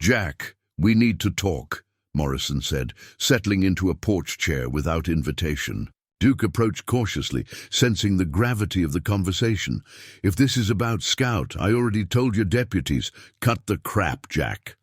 "Jack, we need to talk," Morrison said, settling into a porch chair without invitation. Duke approached cautiously, sensing the gravity of the conversation. "If this is about Scout, I already told your deputies. Cut the crap, Jack."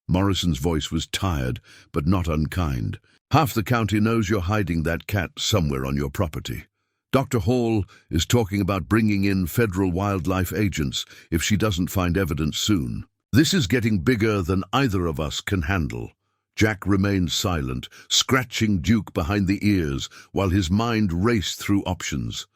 Morrison's voice was tired, but not unkind. "Half the county knows you're hiding that cat somewhere on your property. Dr. Hall is talking about bringing in federal wildlife agents if she doesn't find evidence soon. This is getting bigger than either of us can handle." Jack remained silent, scratching Duke behind the ears while his mind raced through options.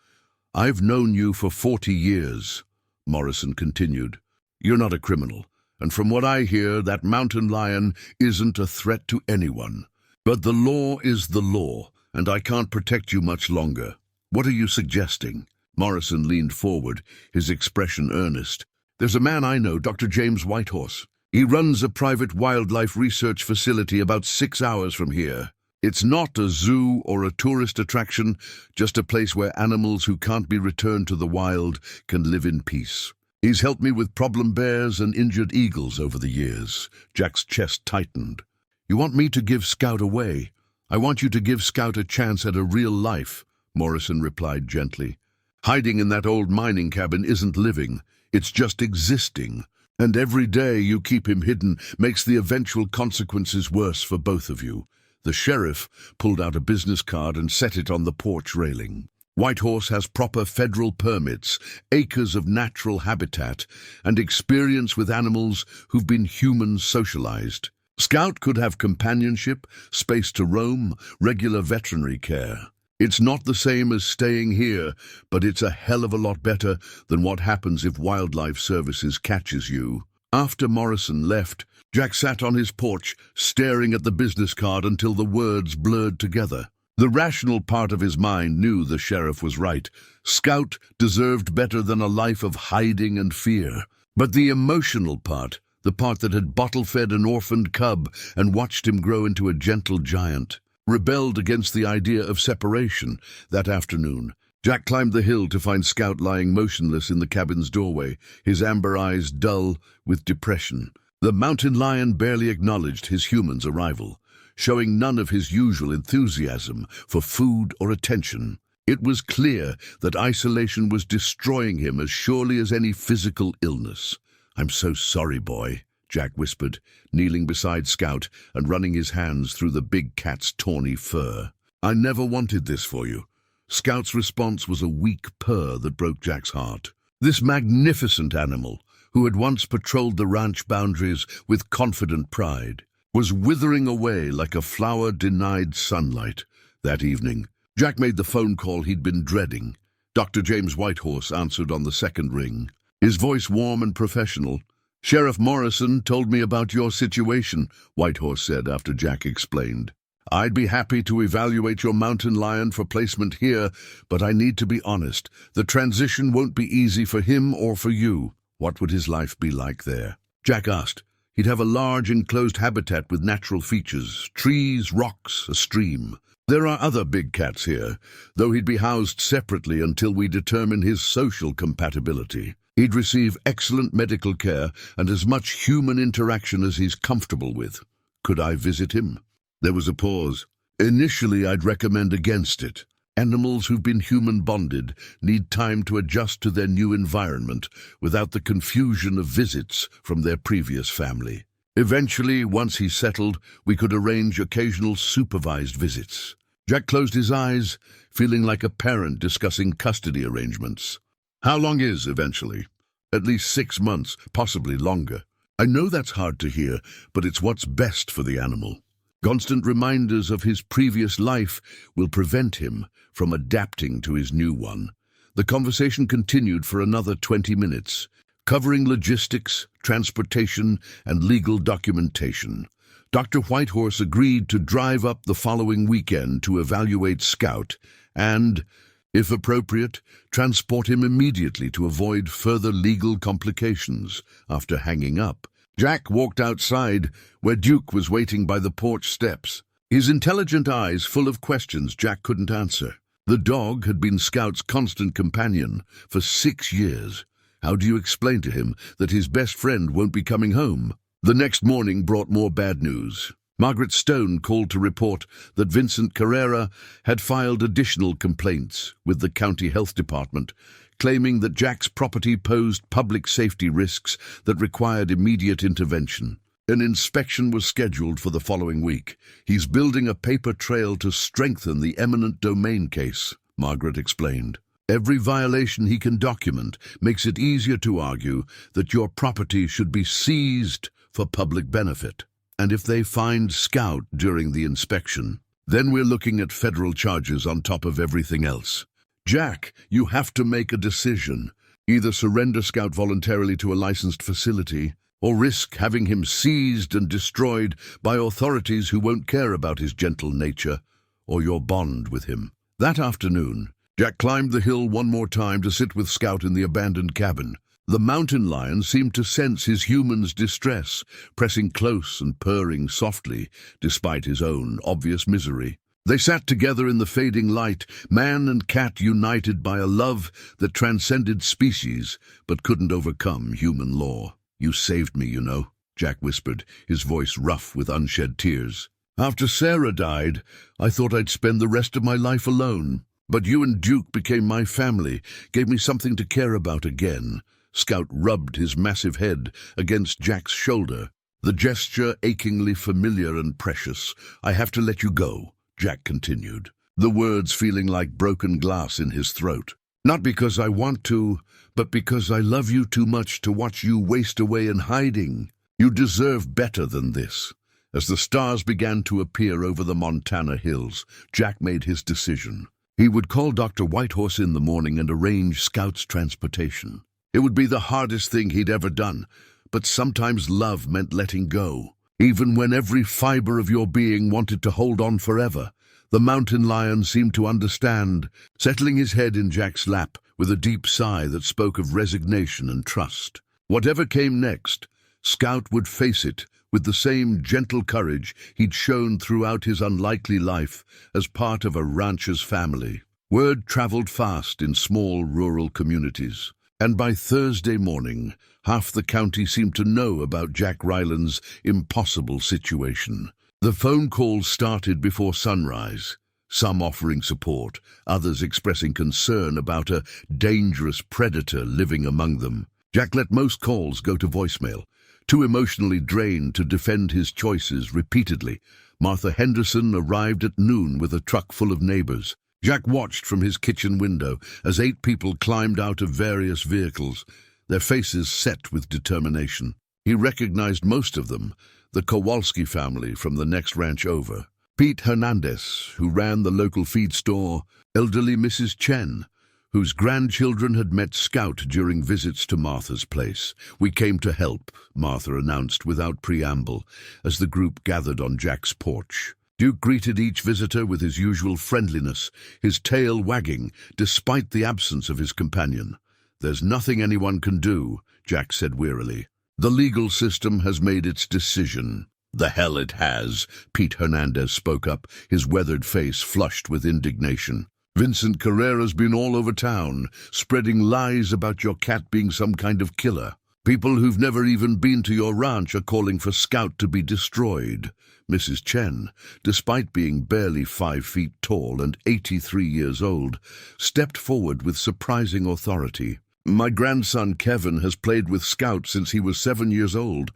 "I've known you for 40 years, Morrison continued. "You're not a criminal, and from what I hear, that mountain lion isn't a threat to anyone. But the law is the law, and I can't protect you much longer. What are you suggesting?" Morrison leaned forward, his expression earnest. "There's a man I know, Dr. James Whitehorse. He runs a private wildlife research facility about 6 hours from here. It's not a zoo or a tourist attraction, just a place where animals who can't be returned to the wild can live in peace. He's helped me with problem bears and injured eagles over the years." Jack's chest tightened. "You want me to give Scout away? I want you to give Scout a chance at a real life," Morrison replied gently. "Hiding in that old mining cabin isn't living, it's just existing. And every day you keep him hidden makes the eventual consequences worse for both of you." The sheriff pulled out a business card and set it on the porch railing. "Whitehorse has proper federal permits, acres of natural habitat, and experience with animals who've been human socialized. Scout could have companionship, space to roam, regular veterinary care. It's not the same as staying here, but it's a hell of a lot better than what happens if Wildlife Services catches you." After Morrison left, Jack sat on his porch, staring at the business card until the words blurred together. The rational part of his mind knew the sheriff was right. Scout deserved better than a life of hiding and fear. But the emotional part, the part that had bottle-fed an orphaned cub and watched him grow into a gentle giant, rebelled against the idea of separation. That afternoon, Jack climbed the hill to find Scout lying motionless in the cabin's doorway, his amber eyes dull with depression. The mountain lion barely acknowledged his human's arrival, showing none of his usual enthusiasm for food or attention. It was clear that isolation was destroying him as surely as any physical illness. "I'm so sorry, boy," Jack whispered, kneeling beside Scout and running his hands through the big cat's tawny fur. "I never wanted this for you." Scout's response was a weak purr that broke Jack's heart. This magnificent animal, who had once patrolled the ranch boundaries with confident pride, was withering away like a flower denied sunlight. That evening, Jack made the phone call he'd been dreading. Dr. James Whitehorse answered on the second ring, his voice warm and professional. "Sheriff Morrison told me about your situation," Whitehorse said after Jack explained. "I'd be happy to evaluate your mountain lion for placement here, but I need to be honest. The transition won't be easy for him or for you." "What would his life be like there?" Jack asked. "He'd have a large enclosed habitat with natural features, trees, rocks, a stream. There are other big cats here, though he'd be housed separately until we determine his social compatibility. He'd receive excellent medical care and as much human interaction as he's comfortable with. Could I visit him?" There was a pause. "Initially, I'd recommend against it. Animals who've been human-bonded need time to adjust to their new environment without the confusion of visits from their previous family. Eventually, once he's settled, we could arrange occasional supervised visits." Jack closed his eyes, feeling like a parent discussing custody arrangements. "How long is eventually?" "At least 6 months, possibly longer." "I know that's hard to hear, but it's what's best for the animal. Constant reminders of his previous life will prevent him from adapting to his new one." The conversation continued for another 20 minutes, covering logistics, transportation, and legal documentation. Dr. Whitehorse agreed to drive up the following weekend to evaluate Scout and, If appropriate, transport him immediately to avoid further legal complications. After hanging up, Jack walked outside, where Duke was waiting by the porch steps. His intelligent eyes full of questions Jack couldn't answer. The dog had been Scout's constant companion for 6 years. How do you explain to him that his best friend won't be coming home? The next morning brought more bad news. Margaret Stone called to report that Vincent Carrera had filed additional complaints with the county health department, claiming that Jack's property posed public safety risks that required immediate intervention. An inspection was scheduled for the following week. He's building a paper trail to strengthen the eminent domain case, Margaret explained. Every violation he can document makes it easier to argue that your property should be seized for public benefit. And if they find Scout during the inspection, then we're looking at federal charges on top of everything else. Jack, you have to make a decision. Either surrender Scout voluntarily to a licensed facility, or risk having him seized and destroyed by authorities who won't care about his gentle nature or your bond with him. That afternoon, Jack climbed the hill one more time to sit with Scout in the abandoned cabin. The mountain lion seemed to sense his human's distress, pressing close and purring softly, despite his own obvious misery. They sat together in the fading light, man and cat united by a love that transcended species, but couldn't overcome human law. "You saved me, you know," Jack whispered, his voice rough with unshed tears. "After Sarah died, I thought I'd spend the rest of my life alone. But you and Duke became my family, gave me something to care about again." Scout rubbed his massive head against Jack's shoulder, the gesture achingly familiar and precious. "I have to let you go," Jack continued, the words feeling like broken glass in his throat. "Not because I want to, but because I love you too much to watch you waste away in hiding. You deserve better than this." As the stars began to appear over the Montana hills, Jack made his decision. He would call Dr. Whitehorse in the morning and arrange Scout's transportation. It would be the hardest thing he'd ever done, but sometimes love meant letting go. Even when every fiber of your being wanted to hold on forever, the mountain lion seemed to understand, settling his head in Jack's lap with a deep sigh that spoke of resignation and trust. Whatever came next, Scout would face it with the same gentle courage he'd shown throughout his unlikely life as part of a rancher's family. Word traveled fast in small rural communities, and by Thursday morning, half the county seemed to know about Jack Rylan's impossible situation. The phone calls started before sunrise, some offering support, others expressing concern about a dangerous predator living among them. Jack let most calls go to voicemail, too emotionally drained to defend his choices repeatedly. Martha Henderson arrived at noon with a truck full of neighbors. Jack watched from his kitchen window as 8 people climbed out of various vehicles, their faces set with determination. He recognized most of them, the Kowalski family from the next ranch over. Pete Hernandez, who ran the local feed store, elderly Mrs. Chen, whose grandchildren had met Scout during visits to Martha's place. "We came to help," Martha announced without preamble, as the group gathered on Jack's porch. Duke greeted each visitor with his usual friendliness, his tail wagging, despite the absence of his companion. "There's nothing anyone can do," Jack said wearily. "The legal system has made its decision." "The hell it has," Pete Hernandez spoke up, his weathered face flushed with indignation. "Vincent Carrera's been all over town, spreading lies about your cat being some kind of killer. People who've never even been to your ranch are calling for Scout to be destroyed." Mrs. Chen, despite being barely 5 feet tall and 83 years old, stepped forward with surprising authority. "My grandson Kevin has played with Scout since he was 7 years old.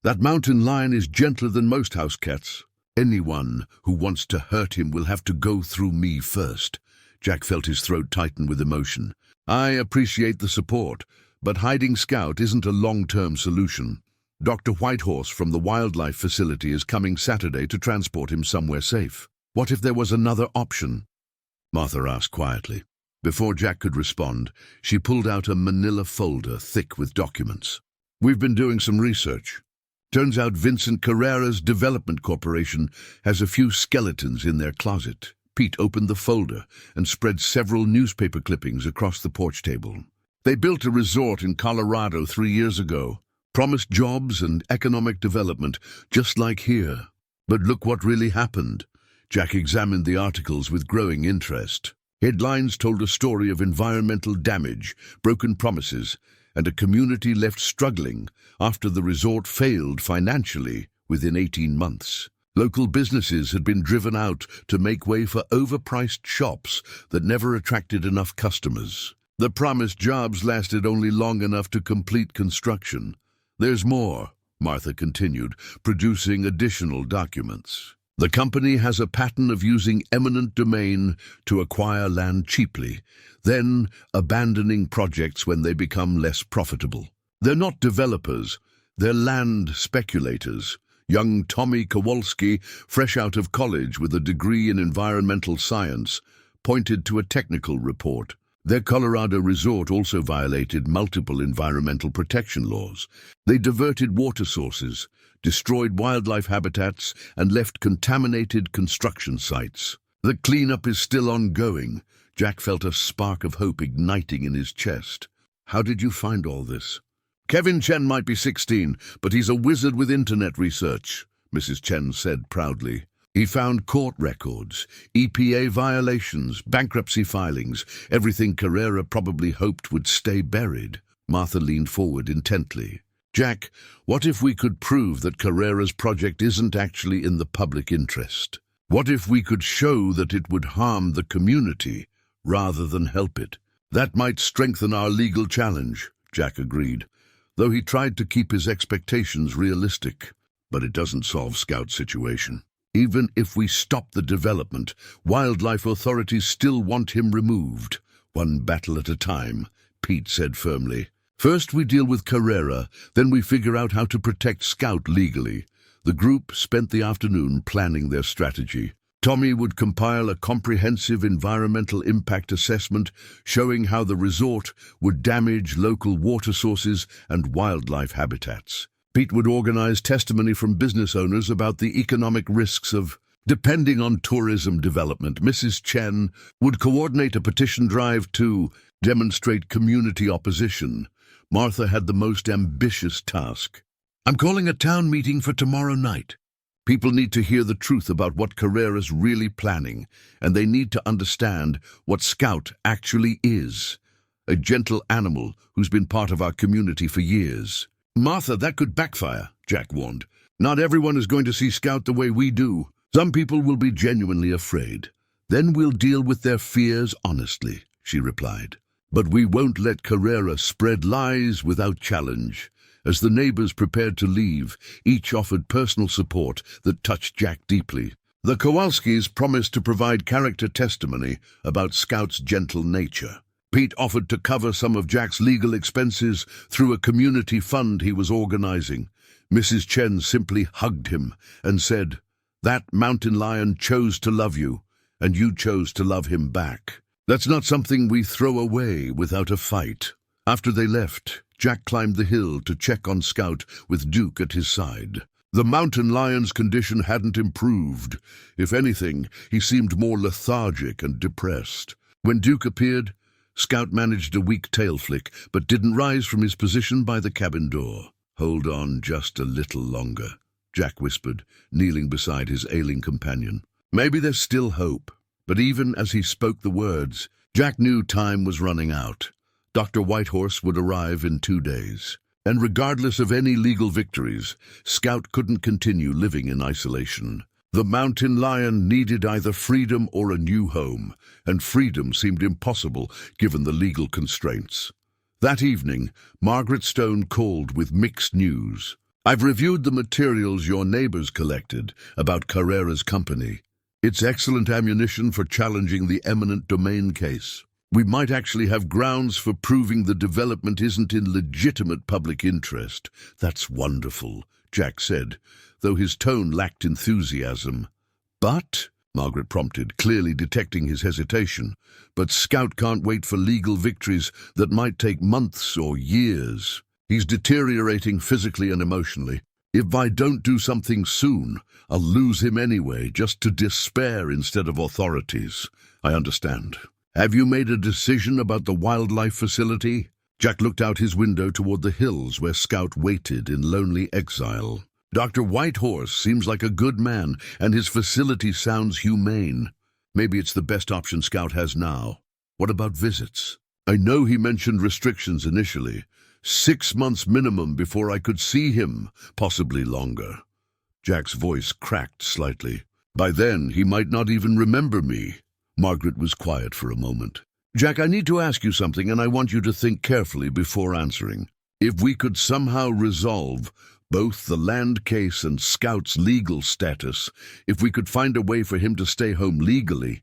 That mountain lion is gentler than most house cats. Anyone who wants to hurt him will have to go through me first." Jack felt his throat tighten with emotion. "I appreciate the support, but hiding Scout isn't a long-term solution. Dr. Whitehorse from the wildlife facility is coming Saturday to transport him somewhere safe. What if there was another option?" Martha asked quietly. Before Jack could respond, she pulled out a manila folder thick with documents. "We've been doing some research. Turns out Vincent Carrera's Development Corporation has a few skeletons in their closet. Pete opened the folder and spread several newspaper clippings across the porch table. They built a resort in Colorado 3 years ago, promised jobs and economic development, just like here. But look what really happened. Jack examined the articles with growing interest. Headlines told a story of environmental damage, broken promises, and a community left struggling after the resort failed financially within 18 months. Local businesses had been driven out to make way for overpriced shops that never attracted enough customers. The promised jobs lasted only long enough to complete construction. There's more, Martha continued, producing additional documents. The company has a pattern of using eminent domain to acquire land cheaply, then abandoning projects when they become less profitable. They're not developers, they're land speculators. Young Tommy Kowalski, fresh out of college with a degree in environmental science, pointed to a technical report. Their Colorado resort also violated multiple environmental protection laws. They diverted water sources, destroyed wildlife habitats, and left contaminated construction sites. The cleanup is still ongoing. Jack felt a spark of hope igniting in his chest. How did you find all this? Kevin Chen might be 16, but he's a wizard with internet research, Mrs. Chen said proudly. He found court records, EPA violations, bankruptcy filings, everything Carrera probably hoped would stay buried. Martha leaned forward intently. Jack, what if we could prove that Carrera's project isn't actually in the public interest? What if we could show that it would harm the community rather than help it? That might strengthen our legal challenge, Jack agreed, though he tried to keep his expectations realistic. But it doesn't solve Scout's situation. Even if we stop the development, wildlife authorities still want him removed. One battle at a time, Pete said firmly. First we deal with Carrera, then we figure out how to protect Scout legally. The group spent the afternoon planning their strategy. Tommy would compile a comprehensive environmental impact assessment showing how the resort would damage local water sources and wildlife habitats. Pete would organize testimony from business owners about the economic risks of depending on tourism development. Mrs. Chen would coordinate a petition drive to demonstrate community opposition. Martha had the most ambitious task. I'm calling a town meeting for tomorrow night. People need to hear the truth about what Carrera's really planning, and they need to understand what Scout actually is. A gentle animal who's been part of our community for years. Martha, that could backfire, Jack warned. Not everyone is going to see Scout the way we do. Some people will be genuinely afraid. Then we'll deal with their fears honestly, she replied. But we won't let Carrera spread lies without challenge. As the neighbors prepared to leave, each offered personal support that touched Jack deeply. The Kowalskis promised to provide character testimony about Scout's gentle nature. Pete offered to cover some of Jack's legal expenses through a community fund he was organizing. Mrs. Chen simply hugged him and said, "That mountain lion chose to love you, and you chose to love him back. That's not something we throw away without a fight." After they left, Jack climbed the hill to check on Scout with Duke at his side. The mountain lion's condition hadn't improved. If anything, he seemed more lethargic and depressed. When Duke appeared, Scout managed a weak tail flick, but didn't rise from his position by the cabin door. "Hold on just a little longer," Jack whispered, kneeling beside his ailing companion. Maybe there's still hope. But even as he spoke the words, Jack knew time was running out. Dr. Whitehorse would arrive in 2 days. And regardless of any legal victories, Scout couldn't continue living in isolation. The mountain lion needed either freedom or a new home, and freedom seemed impossible given the legal constraints. That evening, Margaret Stone called with mixed news. "I've reviewed the materials your neighbors collected about Carrera's company. It's excellent ammunition for challenging the eminent domain case. We might actually have grounds for proving the development isn't in legitimate public interest." "That's wonderful," Jack said, though his tone lacked enthusiasm. "But," Margaret prompted, clearly detecting his hesitation, "but Scout can't wait for legal victories that might take months or years. He's deteriorating physically and emotionally. If I don't do something soon, I'll lose him anyway, just to despair instead of authorities. I understand. Have you made a decision about the wildlife facility? Jack looked out his window toward the hills where Scout waited in lonely exile. Dr. Whitehorse seems like a good man, and his facility sounds humane. Maybe it's the best option Scout has now. What about visits? I know he mentioned restrictions initially. 6 months minimum before I could see him, possibly longer. Jack's voice cracked slightly. By then, he might not even remember me. Margaret was quiet for a moment. Jack, I need to ask you something, and I want you to think carefully before answering. If we could somehow resolve both the land case and Scout's legal status, if we could find a way for him to stay home legally,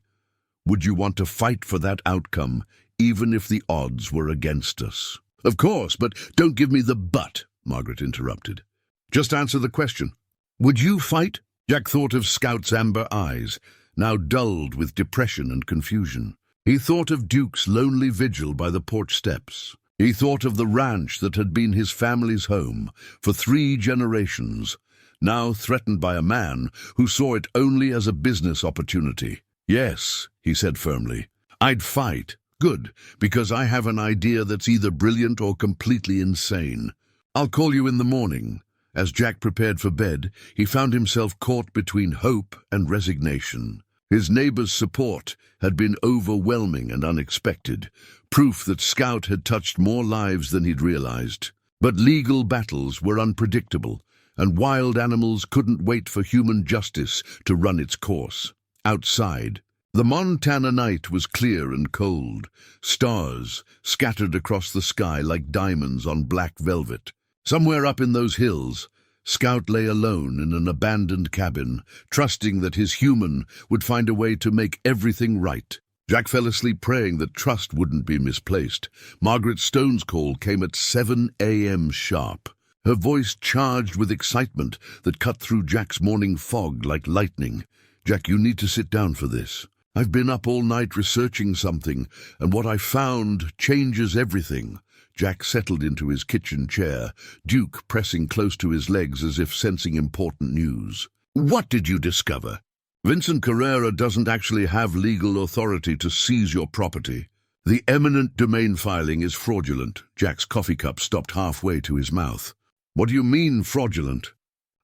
would you want to fight for that outcome, even if the odds were against us? Of course, but don't give me the but, Margaret interrupted. Just answer the question. Would you fight? Jack thought of Scout's amber eyes, now dulled with depression and confusion. He thought of Duke's lonely vigil by the porch steps. He thought of the ranch that had been his family's home for 3 generations, now threatened by a man who saw it only as a business opportunity. Yes, he said firmly, I'd fight. Good, because I have an idea that's either brilliant or completely insane. I'll call you in the morning. As Jack prepared for bed, he found himself caught between hope and resignation. His neighbor's support had been overwhelming and unexpected, proof that Scout had touched more lives than he'd realized. But legal battles were unpredictable, and wild animals couldn't wait for human justice to run its course. Outside, the Montana night was clear and cold, stars scattered across the sky like diamonds on black velvet. Somewhere up in those hills, Scout lay alone in an abandoned cabin, trusting that his human would find a way to make everything right. Jack fell asleep praying that trust wouldn't be misplaced. Margaret Stone's call came at 7 a.m. sharp, her voice charged with excitement that cut through Jack's morning fog like lightning. Jack, you need to sit down for this. I've been up all night researching something, and what I found changes everything. Jack settled into his kitchen chair, Duke pressing close to his legs as if sensing important news. What did you discover? Vincent Carrera doesn't actually have legal authority to seize your property. The eminent domain filing is fraudulent. Jack's coffee cup stopped halfway to his mouth. What do you mean, fraudulent?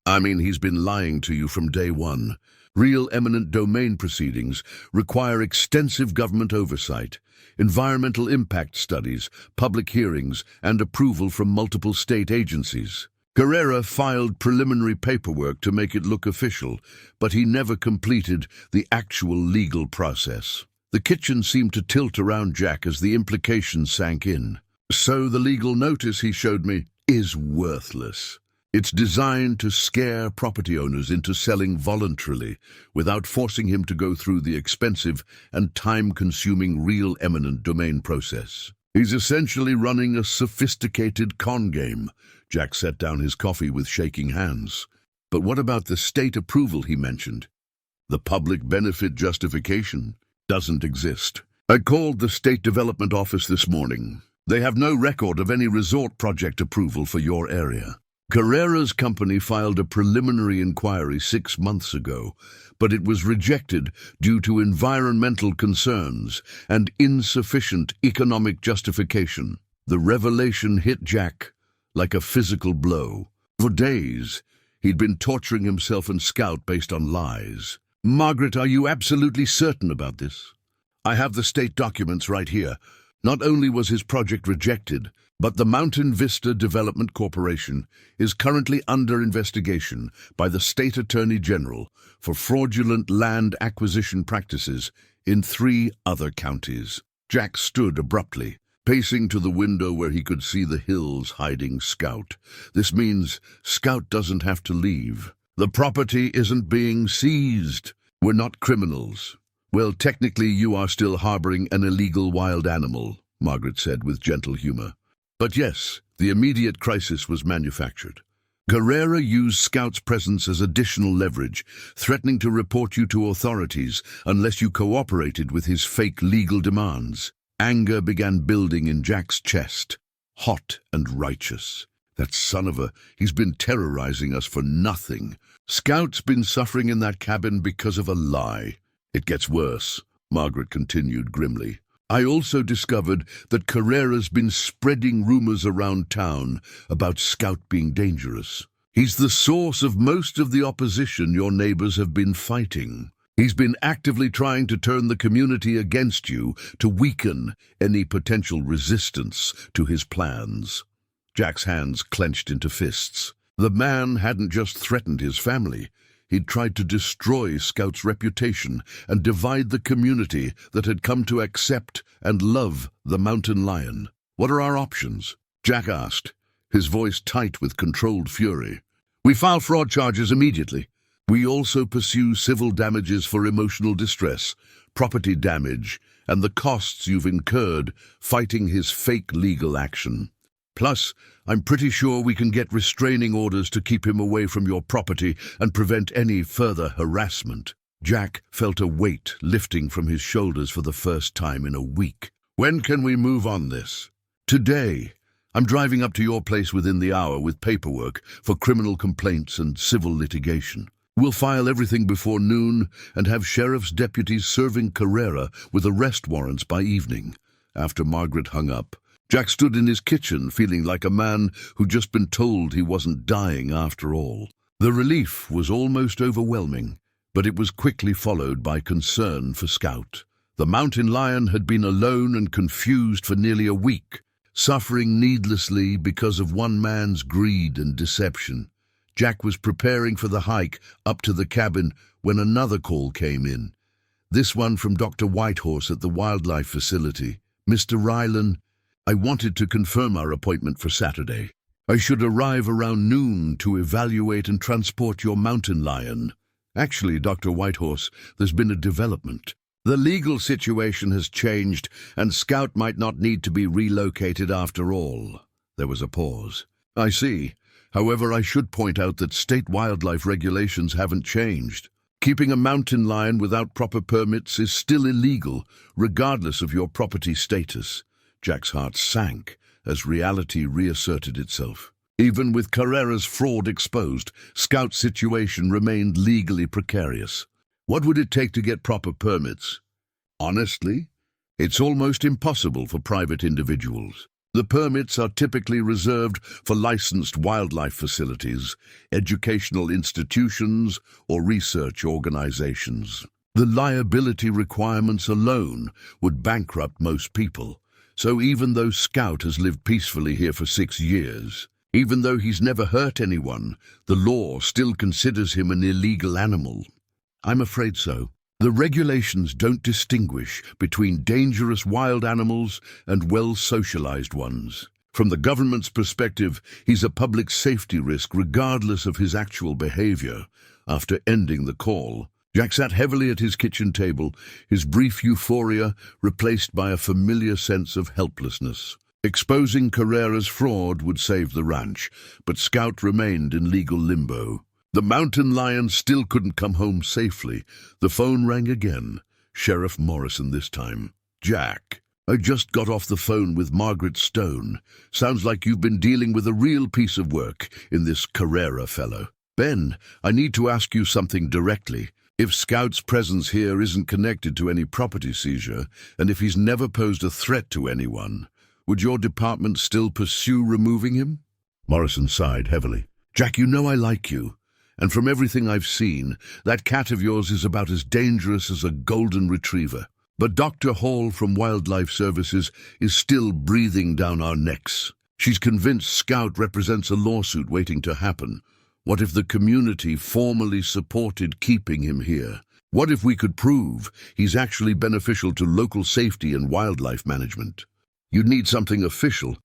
I mean, he's been lying to you from day one. Real eminent domain proceedings require extensive government oversight, environmental impact studies, public hearings, and approval from multiple state agencies. Carrera filed preliminary paperwork to make it look official, but he never completed the actual legal process. The kitchen seemed to tilt around Jack as the implications sank in. So the legal notice he showed me is worthless. It's designed to scare property owners into selling voluntarily without forcing him to go through the expensive and time-consuming real eminent domain process. He's essentially running a sophisticated con game. Jack set down his coffee with shaking hands. But what about the state approval he mentioned? The public benefit justification doesn't exist. I called the State Development Office this morning. They have no record of any resort project approval for your area. Carrera's company filed a preliminary inquiry 6 months ago, but it was rejected due to environmental concerns and insufficient economic justification. The revelation hit Jack like a physical blow. For days, he'd been torturing himself and Scout based on lies. Margaret, are you absolutely certain about this? I have the state documents right here. Not only was his project rejected, but the Mountain Vista Development Corporation is currently under investigation by the State Attorney General for fraudulent land acquisition practices in 3 other counties. Jack stood abruptly, pacing to the window where he could see the hills hiding Scout. This means Scout doesn't have to leave. The property isn't being seized. We're not criminals. Well, technically you are still harboring an illegal wild animal, Margaret said with gentle humor. But yes, the immediate crisis was manufactured. Carrera used Scout's presence as additional leverage, threatening to report you to authorities unless you cooperated with his fake legal demands. Anger began building in Jack's chest, hot and righteous. That son of a, he's been terrorizing us for nothing. Scout's been suffering in that cabin because of a lie. It gets worse, Margaret continued grimly. I also discovered that Carrera's been spreading rumors around town about Scout being dangerous. He's the source of most of the opposition your neighbors have been fighting. He's been actively trying to turn the community against you to weaken any potential resistance to his plans. Jack's hands clenched into fists. The man hadn't just threatened his family. He'd tried to destroy Scout's reputation and divide the community that had come to accept and love the mountain lion. What are our options? Jack asked, his voice tight with controlled fury. We file fraud charges immediately. We also pursue civil damages for emotional distress, property damage, and the costs you've incurred fighting his fake legal action. Plus, I'm pretty sure we can get restraining orders to keep him away from your property and prevent any further harassment. Jack felt a weight lifting from his shoulders for the first time in a week. When can we move on this? Today. I'm driving up to your place within the hour with paperwork for criminal complaints and civil litigation. We'll file everything before noon and have sheriff's deputies serving Carrera with arrest warrants by evening. After Margaret hung up, Jack stood in his kitchen feeling like a man who'd just been told he wasn't dying after all. The relief was almost overwhelming, but it was quickly followed by concern for Scout. The mountain lion had been alone and confused for nearly a week, suffering needlessly because of one man's greed and deception. Jack was preparing for the hike up to the cabin when another call came in. This one from Dr. Whitehorse at the wildlife facility. Mr. Rylan, I wanted to confirm our appointment for Saturday. I should arrive around noon to evaluate and transport your mountain lion. Actually, Dr. Whitehorse, there's been a development. The legal situation has changed, and Scout might not need to be relocated after all. There was a pause. I see. However, I should point out that state wildlife regulations haven't changed. Keeping a mountain lion without proper permits is still illegal, regardless of your property status. Jack's heart sank as reality reasserted itself. Even with Carrera's fraud exposed, Scout's situation remained legally precarious. What would it take to get proper permits? Honestly, it's almost impossible for private individuals. The permits are typically reserved for licensed wildlife facilities, educational institutions, or research organizations. The liability requirements alone would bankrupt most people. So even though Scout has lived peacefully here for 6 years, even though he's never hurt anyone, the law still considers him an illegal animal. I'm afraid so. The regulations don't distinguish between dangerous wild animals and well-socialized ones. From the government's perspective, he's a public safety risk regardless of his actual behavior. After ending the call, Jack sat heavily at his kitchen table, his brief euphoria replaced by a familiar sense of helplessness. Exposing Carrera's fraud would save the ranch, but Scout remained in legal limbo. The mountain lion still couldn't come home safely. The phone rang again. Sheriff Morrison this time. Jack, I just got off the phone with Margaret Stone. Sounds like you've been dealing with a real piece of work in this Carrera fellow. Ben, I need to ask you something directly. If Scout's presence here isn't connected to any property seizure, and if he's never posed a threat to anyone, would your department still pursue removing him? Morrison sighed heavily. Jack, you know I like you. And from everything I've seen, that cat of yours is about as dangerous as a golden retriever. But Dr. Hall from Wildlife Services is still breathing down our necks. She's convinced Scout represents a lawsuit waiting to happen. What if the community formally supported keeping him here? What if we could prove he's actually beneficial to local safety and wildlife management? You'd need something official.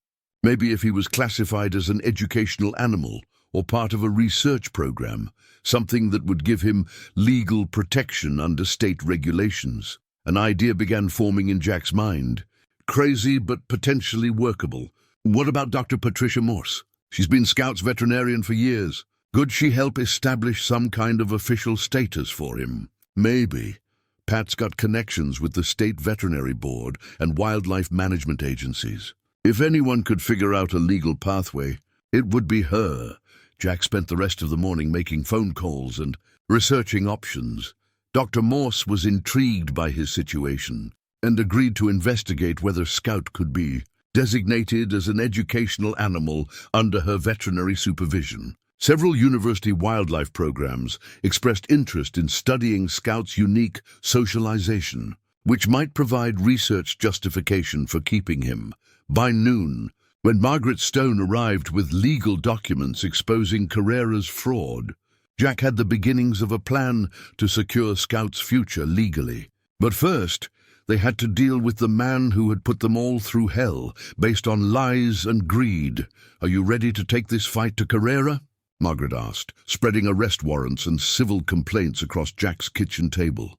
Maybe if he was classified as an educational animal, or part of a research program, something that would give him legal protection under state regulations. An idea began forming in Jack's mind. Crazy but potentially workable. What about Dr. Patricia Morse? She's been Scout's veterinarian for years. Could she help establish some kind of official status for him? Maybe. Pat's got connections with the state veterinary board and wildlife management agencies. If anyone could figure out a legal pathway, It would be her. Jack spent the rest of the morning making phone calls and researching options. Dr. Morse was intrigued by his situation and agreed to investigate whether Scout could be designated as an educational animal under her veterinary supervision. Several university wildlife programs expressed interest in studying Scout's unique socialization, which might provide research justification for keeping him. By noon, when Margaret Stone arrived with legal documents exposing Carrera's fraud, Jack had the beginnings of a plan to secure Scout's future legally. But first, they had to deal with the man who had put them all through hell based on lies and greed. "Are you ready to take this fight to Carrera?" Margaret asked, spreading arrest warrants and civil complaints across Jack's kitchen table.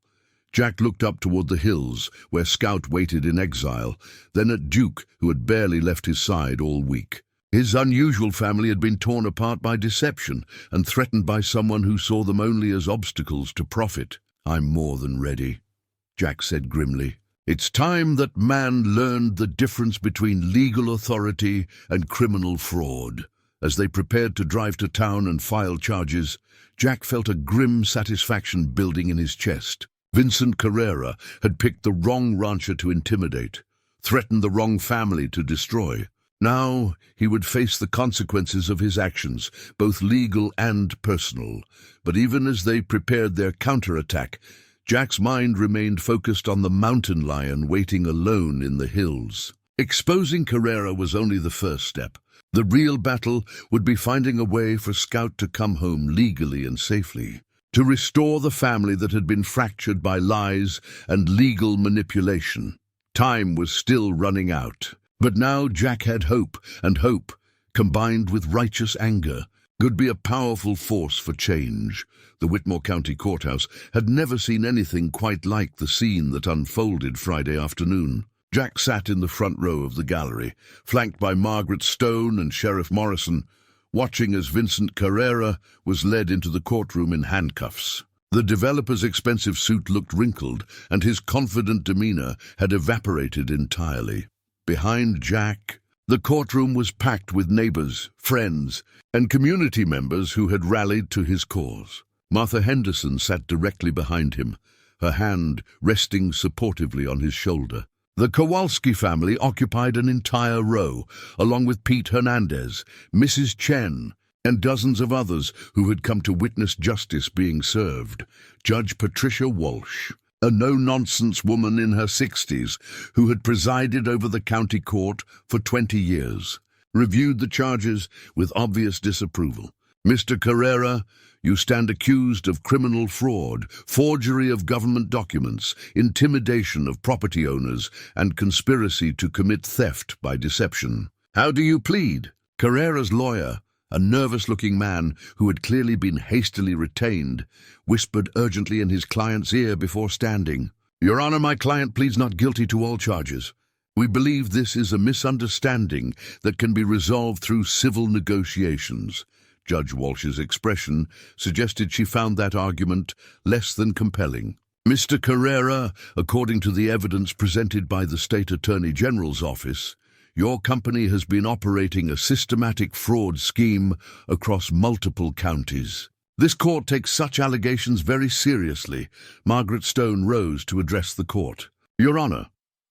Jack looked up toward the hills, where Scout waited in exile, then at Duke, who had barely left his side all week. His unusual family had been torn apart by deception and threatened by someone who saw them only as obstacles to profit. "I'm more than ready," Jack said grimly. It's time that man learned the difference between legal authority and criminal fraud. As they prepared to drive to town and file charges, Jack felt a grim satisfaction building in his chest. Vincent Carrera had picked the wrong rancher to intimidate, threatened the wrong family to destroy. Now he would face the consequences of his actions, both legal and personal. But even as they prepared their counterattack, Jack's mind remained focused on the mountain lion waiting alone in the hills. Exposing Carrera was only the first step. The real battle would be finding a way for Scout to come home legally and safely, to restore the family that had been fractured by lies and legal manipulation. Time was still running out. But now Jack had hope, and hope, combined with righteous anger, could be a powerful force for change. The Whitmore County Courthouse had never seen anything quite like the scene that unfolded Friday afternoon. Jack sat in the front row of the gallery, flanked by Margaret Stone and Sheriff Morrison, watching as Vincent Carrera was led into the courtroom in handcuffs. The developer's expensive suit looked wrinkled, and his confident demeanor had evaporated entirely. Behind Jack, the courtroom was packed with neighbors, friends, and community members who had rallied to his cause. Martha Henderson sat directly behind him, her hand resting supportively on his shoulder. The Kowalski family occupied an entire row, along with Pete Hernandez, Mrs. Chen, and dozens of others who had come to witness justice being served. Judge Patricia Walsh, a no-nonsense woman in her 60s who had presided over the county court for 20 years, reviewed the charges with obvious disapproval. "Mr. Carrera, you stand accused of criminal fraud, forgery of government documents, intimidation of property owners, and conspiracy to commit theft by deception. How do you plead?" Carrera's lawyer, a nervous-looking man who had clearly been hastily retained, whispered urgently in his client's ear before standing. "Your Honor, my client pleads not guilty to all charges. We believe this is a misunderstanding that can be resolved through civil negotiations." Judge Walsh's expression suggested she found that argument less than compelling. "Mr. Carrera, according to the evidence presented by the State Attorney General's office, your company has been operating a systematic fraud scheme across multiple counties. This court takes such allegations very seriously." Margaret Stone rose to address the court. "Your Honor,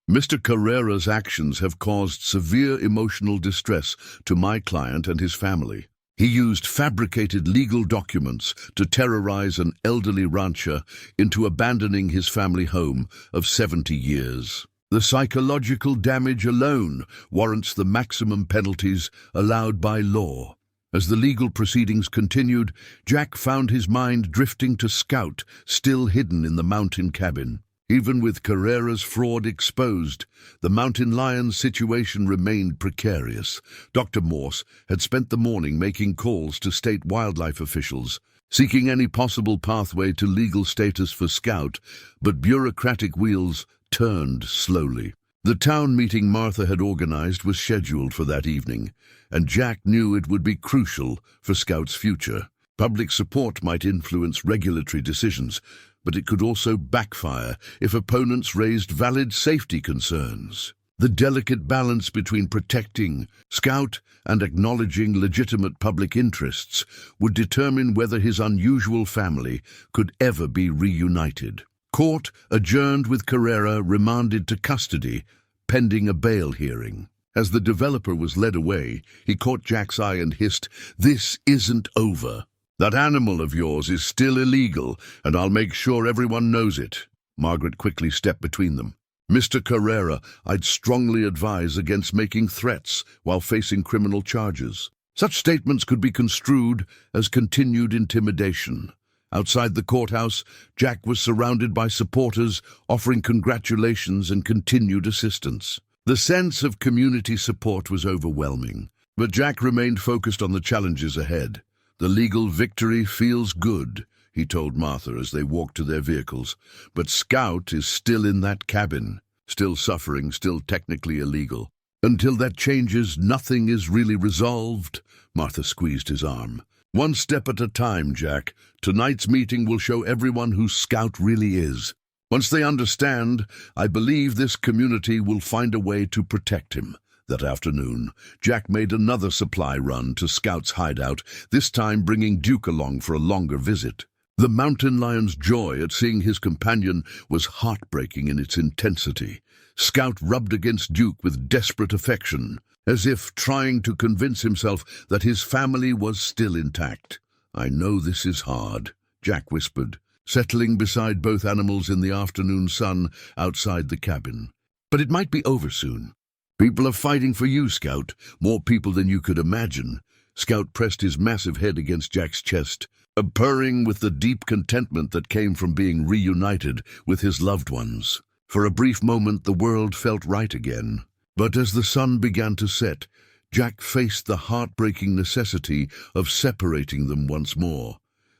Mr. Carrera's actions have caused severe emotional distress to my client and his family. He used fabricated legal documents to terrorize an elderly rancher into abandoning his family home of 70 years. The psychological damage alone warrants the maximum penalties allowed by law." As the legal proceedings continued, Jack found his mind drifting to Scout, still hidden in the mountain cabin. Even with Carrera's fraud exposed, the mountain lion's situation remained precarious. Dr. Morse had spent the morning making calls to state wildlife officials, seeking any possible pathway to legal status for Scout, but bureaucratic wheels turned slowly. The town meeting Martha had organized was scheduled for that evening, and Jack knew it would be crucial for Scout's future. Public support might influence regulatory decisions, but it could also backfire if opponents raised valid safety concerns. The delicate balance between protecting Scout and acknowledging legitimate public interests would determine whether his unusual family could ever be reunited. Court adjourned with Carrera remanded to custody, pending a bail hearing. As the developer was led away, he caught Jack's eye and hissed, "This isn't over. That animal of yours is still illegal, and I'll make sure everyone knows it." Margaret quickly stepped between them. "Mr. Carrera, I'd strongly advise against making threats while facing criminal charges. Such statements could be construed as continued intimidation." Outside the courthouse, Jack was surrounded by supporters offering congratulations and continued assistance. The sense of community support was overwhelming, but Jack remained focused on the challenges ahead. "The legal victory feels good," he told Martha as they walked to their vehicles, "but Scout is still in that cabin, still suffering, still technically illegal. Until that changes, nothing is really resolved." Martha squeezed his arm. "One step at a time, Jack. Tonight's meeting will show everyone who Scout really is. Once they understand, I believe this community will find a way to protect him." That afternoon, Jack made another supply run to Scout's hideout, this time bringing Duke along for a longer visit. The mountain lion's joy at seeing his companion was heartbreaking in its intensity. Scout rubbed against Duke with desperate affection, as if trying to convince himself that his family was still intact. "I know this is hard," Jack whispered, settling beside both animals in the afternoon sun outside the cabin. "But it might be over soon. People are fighting for you, Scout, more people than you could imagine." Scout pressed his massive head against Jack's chest, purring with the deep contentment that came from being reunited with his loved ones. For a brief moment the world felt right again. But as the sun began to set, Jack faced the heartbreaking necessity of separating them once more.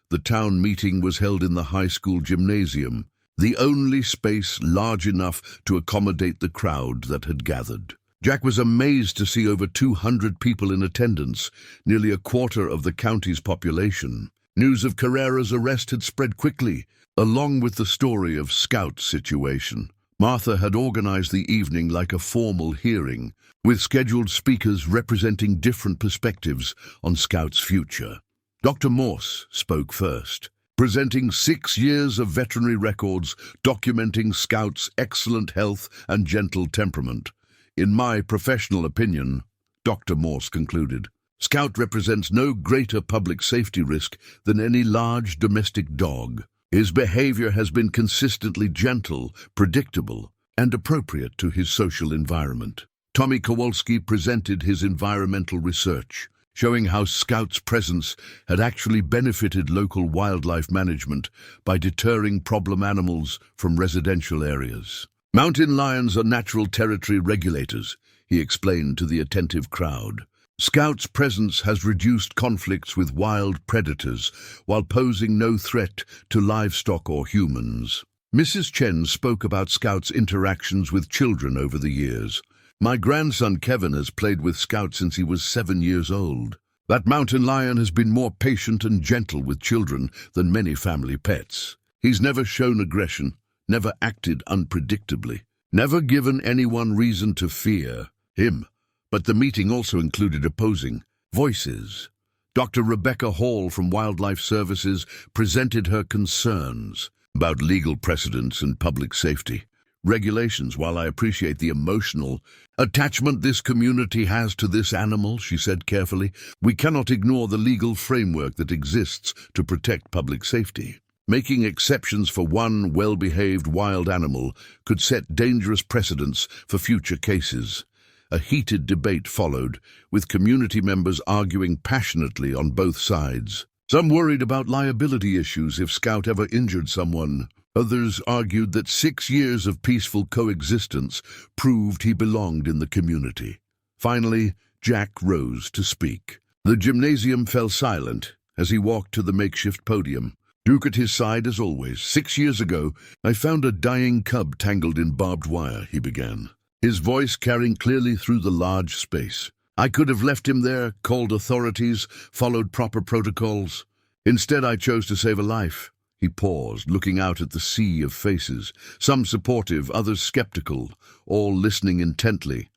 The town meeting was held in the high school gymnasium, the only space large enough to accommodate the crowd that had gathered. Jack was amazed to see over 200 people in attendance, nearly a quarter of the county's population. News of Carrera's arrest had spread quickly, along with the story of Scout's situation. Martha had organized the evening like a formal hearing, with scheduled speakers representing different perspectives on Scout's future. Dr. Morse spoke first, presenting 6 years of veterinary records documenting Scout's excellent health and gentle temperament. "In my professional opinion," Dr. Morse concluded, "Scout represents no greater public safety risk than any large domestic dog. His behavior has been consistently gentle, predictable, and appropriate to his social environment." Tommy Kowalski presented his environmental research, showing how Scout's presence had actually benefited local wildlife management by deterring problem animals from residential areas. "Mountain lions are natural territory regulators," he explained to the attentive crowd. "Scout's presence has reduced conflicts with wild predators while posing no threat to livestock or humans." Mrs. Chen spoke about Scout's interactions with children over the years. "My grandson Kevin has played with Scout since he was 7 years old. That mountain lion has been more patient and gentle with children than many family pets. He's never shown aggression, never acted unpredictably, never given anyone reason to fear him." But the meeting also included opposing voices. Dr. Rebecca Hall from Wildlife Services presented her concerns about legal precedents and public safety regulations. "While I appreciate the emotional attachment this community has to this animal," she said carefully, "we cannot ignore the legal framework that exists to protect public safety. Making exceptions for one well-behaved wild animal could set dangerous precedents for future cases." A heated debate followed, with community members arguing passionately on both sides. Some worried about liability issues if Scout ever injured someone. Others argued that 6 years of peaceful coexistence proved he belonged in the community. Finally, Jack rose to speak. The gymnasium fell silent as he walked to the makeshift podium, Duke at his side as always. 6 years ago, I found a dying cub tangled in barbed wire," he began, his voice carrying clearly through the large space. "I could have left him there, called authorities, followed proper protocols. Instead, I chose to save a life. He paused, looking out at the sea of faces, some supportive, others skeptical, all listening intently.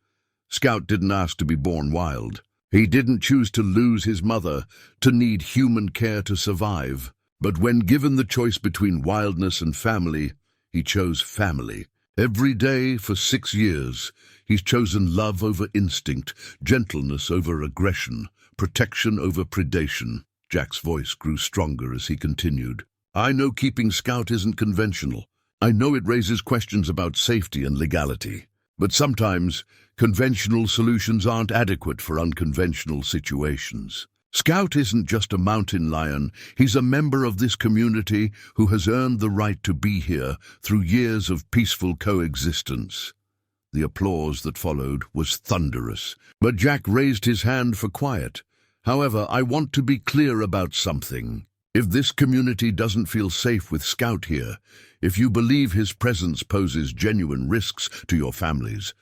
Scout didn't ask to be born wild. He didn't choose to lose his mother, to need human care to survive. But when given the choice between wildness and family, he chose family. Every day for 6 years, he's chosen love over instinct, gentleness over aggression, protection over predation. Jack's voice grew stronger as he continued. I know keeping Scout isn't conventional. I know it raises questions about safety and legality. But sometimes, conventional solutions aren't adequate for unconventional situations. Scout isn't just a mountain lion. He's a member of this community who has earned the right to be here through years of peaceful coexistence. The applause that followed was thunderous, but Jack raised his hand for quiet. However, I want to be clear about something. If this community doesn't feel safe with Scout here, if you believe his presence poses genuine risks to your families,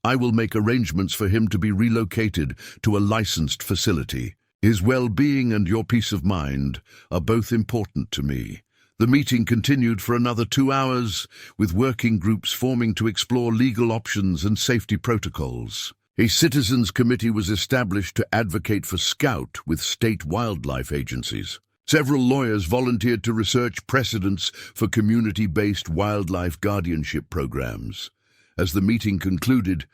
I will make arrangements for him to be relocated to a licensed facility. His well-being and your peace of mind are both important to me. The meeting continued for another 2 hours, with working groups forming to explore legal options and safety protocols. A citizens' committee was established to advocate for Scout with state wildlife agencies. Several lawyers volunteered to research precedents for community-based wildlife guardianship programs. As the meeting concluded,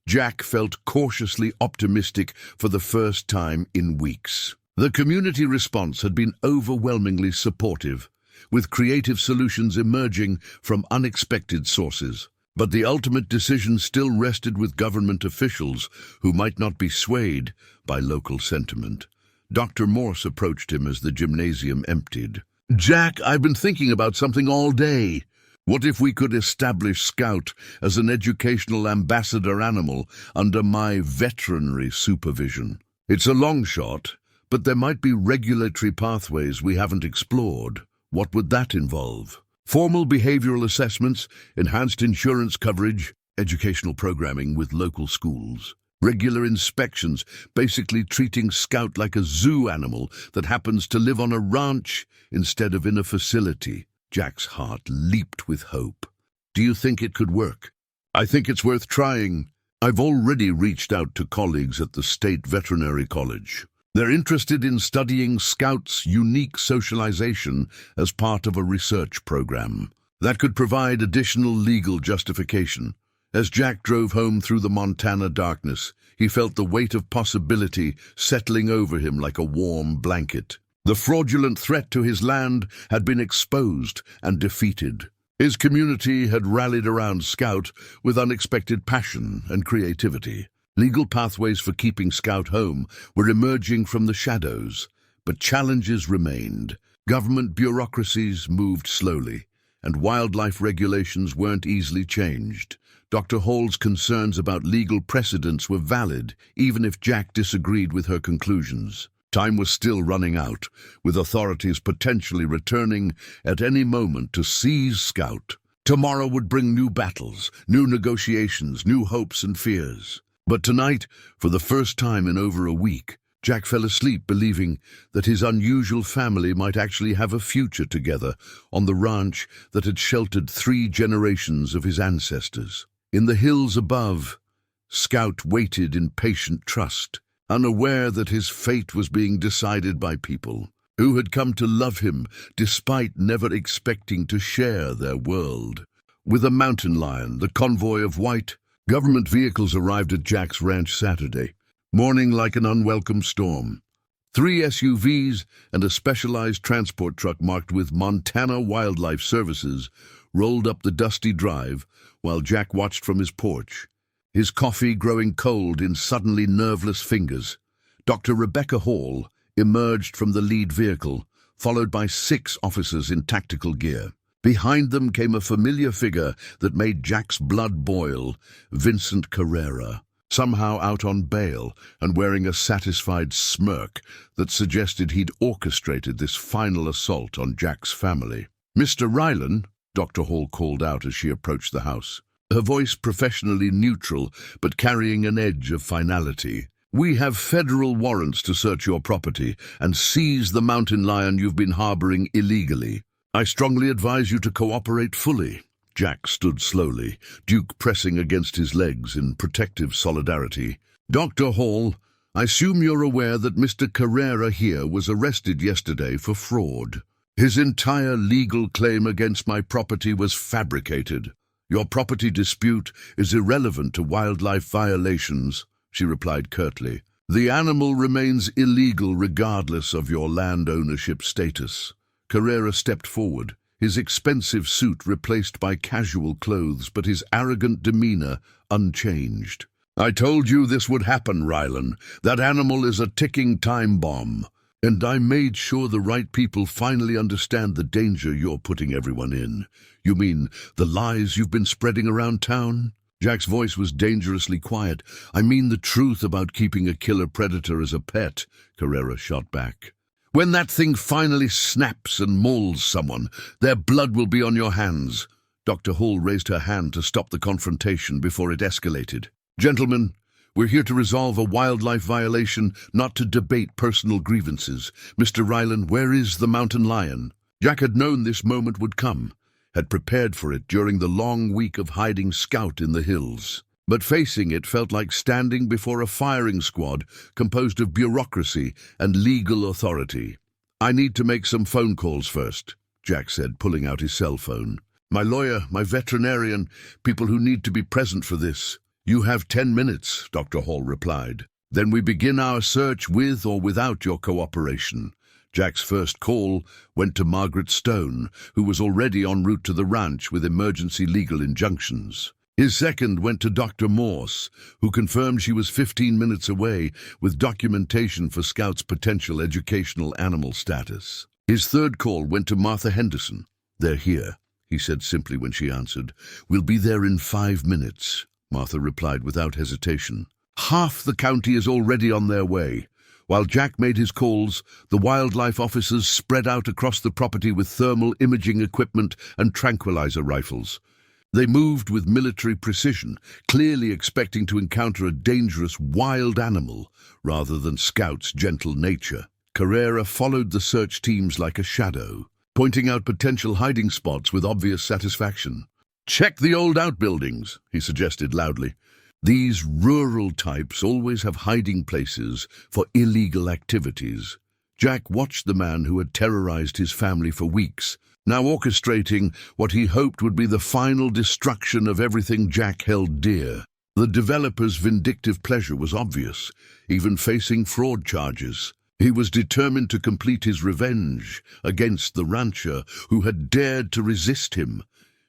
Jack felt cautiously optimistic for the first time in weeks. The community response had been overwhelmingly supportive, with creative solutions emerging from unexpected sources. But the ultimate decision still rested with government officials who might not be swayed by local sentiment. Dr. Morse approached him as the gymnasium emptied. Jack, I've been thinking about something all day. What if we could establish Scout as an educational ambassador animal under my veterinary supervision? It's a long shot, but there might be regulatory pathways we haven't explored. What would that involve? Formal behavioral assessments, enhanced insurance coverage, educational programming with local schools. Regular inspections, basically treating Scout like a zoo animal that happens to live on a ranch instead of in a facility. Jack's heart leaped with hope. Do you think it could work? I think it's worth trying. I've already reached out to colleagues at the State Veterinary College. They're interested in studying Scout's unique socialization as part of a research program. That could provide additional legal justification. As Jack drove home through the Montana darkness, he felt the weight of possibility settling over him like a warm blanket. The fraudulent threat to his land had been exposed and defeated. His community had rallied around Scout with unexpected passion and creativity. Legal pathways for keeping Scout home were emerging from the shadows, but challenges remained. Government bureaucracies moved slowly, and wildlife regulations weren't easily changed. Dr. Hall's concerns about legal precedents were valid, even if Jack disagreed with her conclusions. Time was still running out, with authorities potentially returning at any moment to seize Scout. Tomorrow would bring new battles, new negotiations, new hopes and fears. But tonight, for the first time in over a week, Jack fell asleep believing that his unusual family might actually have a future together on the ranch that had sheltered 3 generations of his ancestors. In the hills above, Scout waited in patient trust, unaware that his fate was being decided by people who had come to love him despite never expecting to share their world. With a mountain lion, the convoy of white, government vehicles arrived at Jack's ranch Saturday, morning like an unwelcome storm. 3 SUVs and a specialized transport truck marked with Montana Wildlife Services rolled up the dusty drive while Jack watched from his porch, his coffee growing cold in suddenly nerveless fingers. Dr. Rebecca Hall emerged from the lead vehicle, followed by 6 officers in tactical gear. Behind them came a familiar figure that made Jack's blood boil, Vincent Carrera, somehow out on bail and wearing a satisfied smirk that suggested he'd orchestrated this final assault on Jack's family. Mr. Rylan, Dr. Hall called out as she approached the house, her voice professionally neutral but carrying an edge of finality. We have federal warrants to search your property and seize the mountain lion you've been harboring illegally. I strongly advise you to cooperate fully. Jack stood slowly, Duke pressing against his legs in protective solidarity. Dr. Hall, I assume you're aware that Mr. Carrera here was arrested yesterday for fraud. His entire legal claim against my property was fabricated. Your property dispute is irrelevant to wildlife violations, she replied curtly. The animal remains illegal regardless of your land ownership status. Carrera stepped forward, his expensive suit replaced by casual clothes, but his arrogant demeanor unchanged. I told you this would happen, Rylan. That animal is a ticking time bomb. And I made sure the right people finally understand the danger you're putting everyone in. You mean the lies you've been spreading around town? Jack's voice was dangerously quiet. I mean the truth about keeping a killer predator as a pet, Carrera shot back. When that thing finally snaps and mauls someone, their blood will be on your hands. Dr. Hall raised her hand to stop the confrontation before it escalated. Gentlemen, we're here to resolve a wildlife violation, not to debate personal grievances. Mr. Rylan, where is the mountain lion? Jack had known this moment would come, had prepared for it during the long week of hiding Scout in the hills. But facing it felt like standing before a firing squad composed of bureaucracy and legal authority. I need to make some phone calls first, Jack said, pulling out his cell phone. My lawyer, my veterinarian, people who need to be present for this. You have 10 minutes, Dr. Hall replied. Then we begin our search with or without your cooperation. Jack's first call went to Margaret Stone, who was already en route to the ranch with emergency legal injunctions. His second went to Dr. Morse, who confirmed she was 15 minutes away with documentation for Scout's potential educational animal status. His third call went to Martha Henderson. They're here, he said simply when she answered. We'll be there in 5 minutes. Martha replied without hesitation. Half the county is already on their way. While Jack made his calls, the wildlife officers spread out across the property with thermal imaging equipment and tranquilizer rifles. They moved with military precision, clearly expecting to encounter a dangerous wild animal rather than Scout's gentle nature. Carrera followed the search teams like a shadow, pointing out potential hiding spots with obvious satisfaction. Check the old outbuildings, he suggested loudly. These rural types always have hiding places for illegal activities. Jack watched the man who had terrorized his family for weeks, now orchestrating what he hoped would be the final destruction of everything Jack held dear. The developer's vindictive pleasure was obvious, even facing fraud charges. He was determined to complete his revenge against the rancher who had dared to resist him.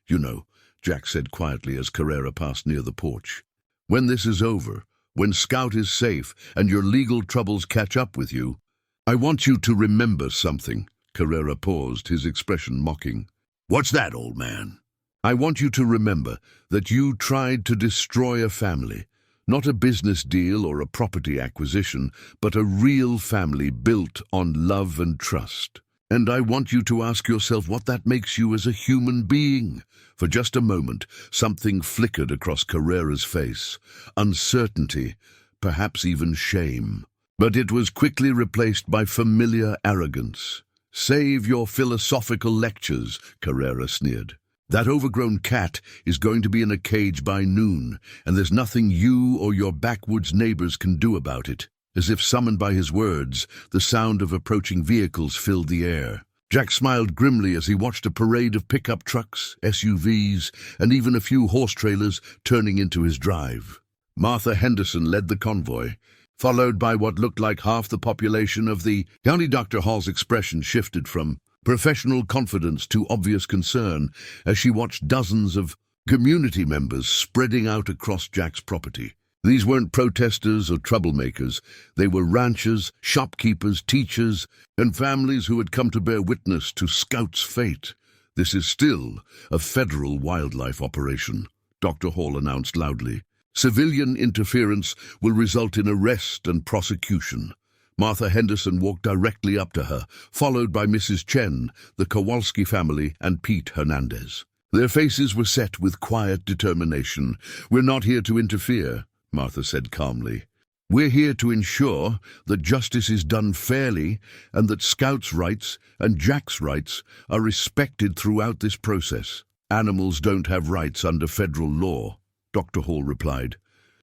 You know, Jack said quietly as Carrera passed near the porch. When this is over, when Scout is safe and your legal troubles catch up with you, I want you to remember something. Carrera paused, his expression mocking. What's that, old man? I want you to remember that you tried to destroy a family, not a business deal or a property acquisition, but a real family built on love and trust. And I want you to ask yourself what that makes you as a human being. For just a moment, something flickered across Carrera's face. Uncertainty, perhaps even shame. But it was quickly replaced by familiar arrogance. Save your philosophical lectures, Carrera sneered. That overgrown cat is going to be in a cage by noon, and there's nothing you or your backwoods neighbors can do about it. As if summoned by his words, the sound of approaching vehicles filled the air. Jack smiled grimly as he watched a parade of pickup trucks, SUVs, and even a few horse trailers turning into his drive. Martha Henderson led the convoy, followed by what looked like half the population of the county. Dr. Hall's expression shifted from professional confidence to obvious concern as she watched dozens of community members spreading out across Jack's property. These weren't protesters or troublemakers. They were ranchers, shopkeepers, teachers, and families who had come to bear witness to Scout's fate. This is still a federal wildlife operation, Dr. Hall announced loudly. Civilian interference will result in arrest and prosecution. Martha Henderson walked directly up to her, followed by Mrs. Chen, the Kowalski family, and Pete Hernandez. Their faces were set with quiet determination. We're not here to interfere, Martha said calmly. We're here to ensure that justice is done fairly and that Scout's rights and Jack's rights are respected throughout this process. Animals don't have rights under federal law, Dr. Hall replied.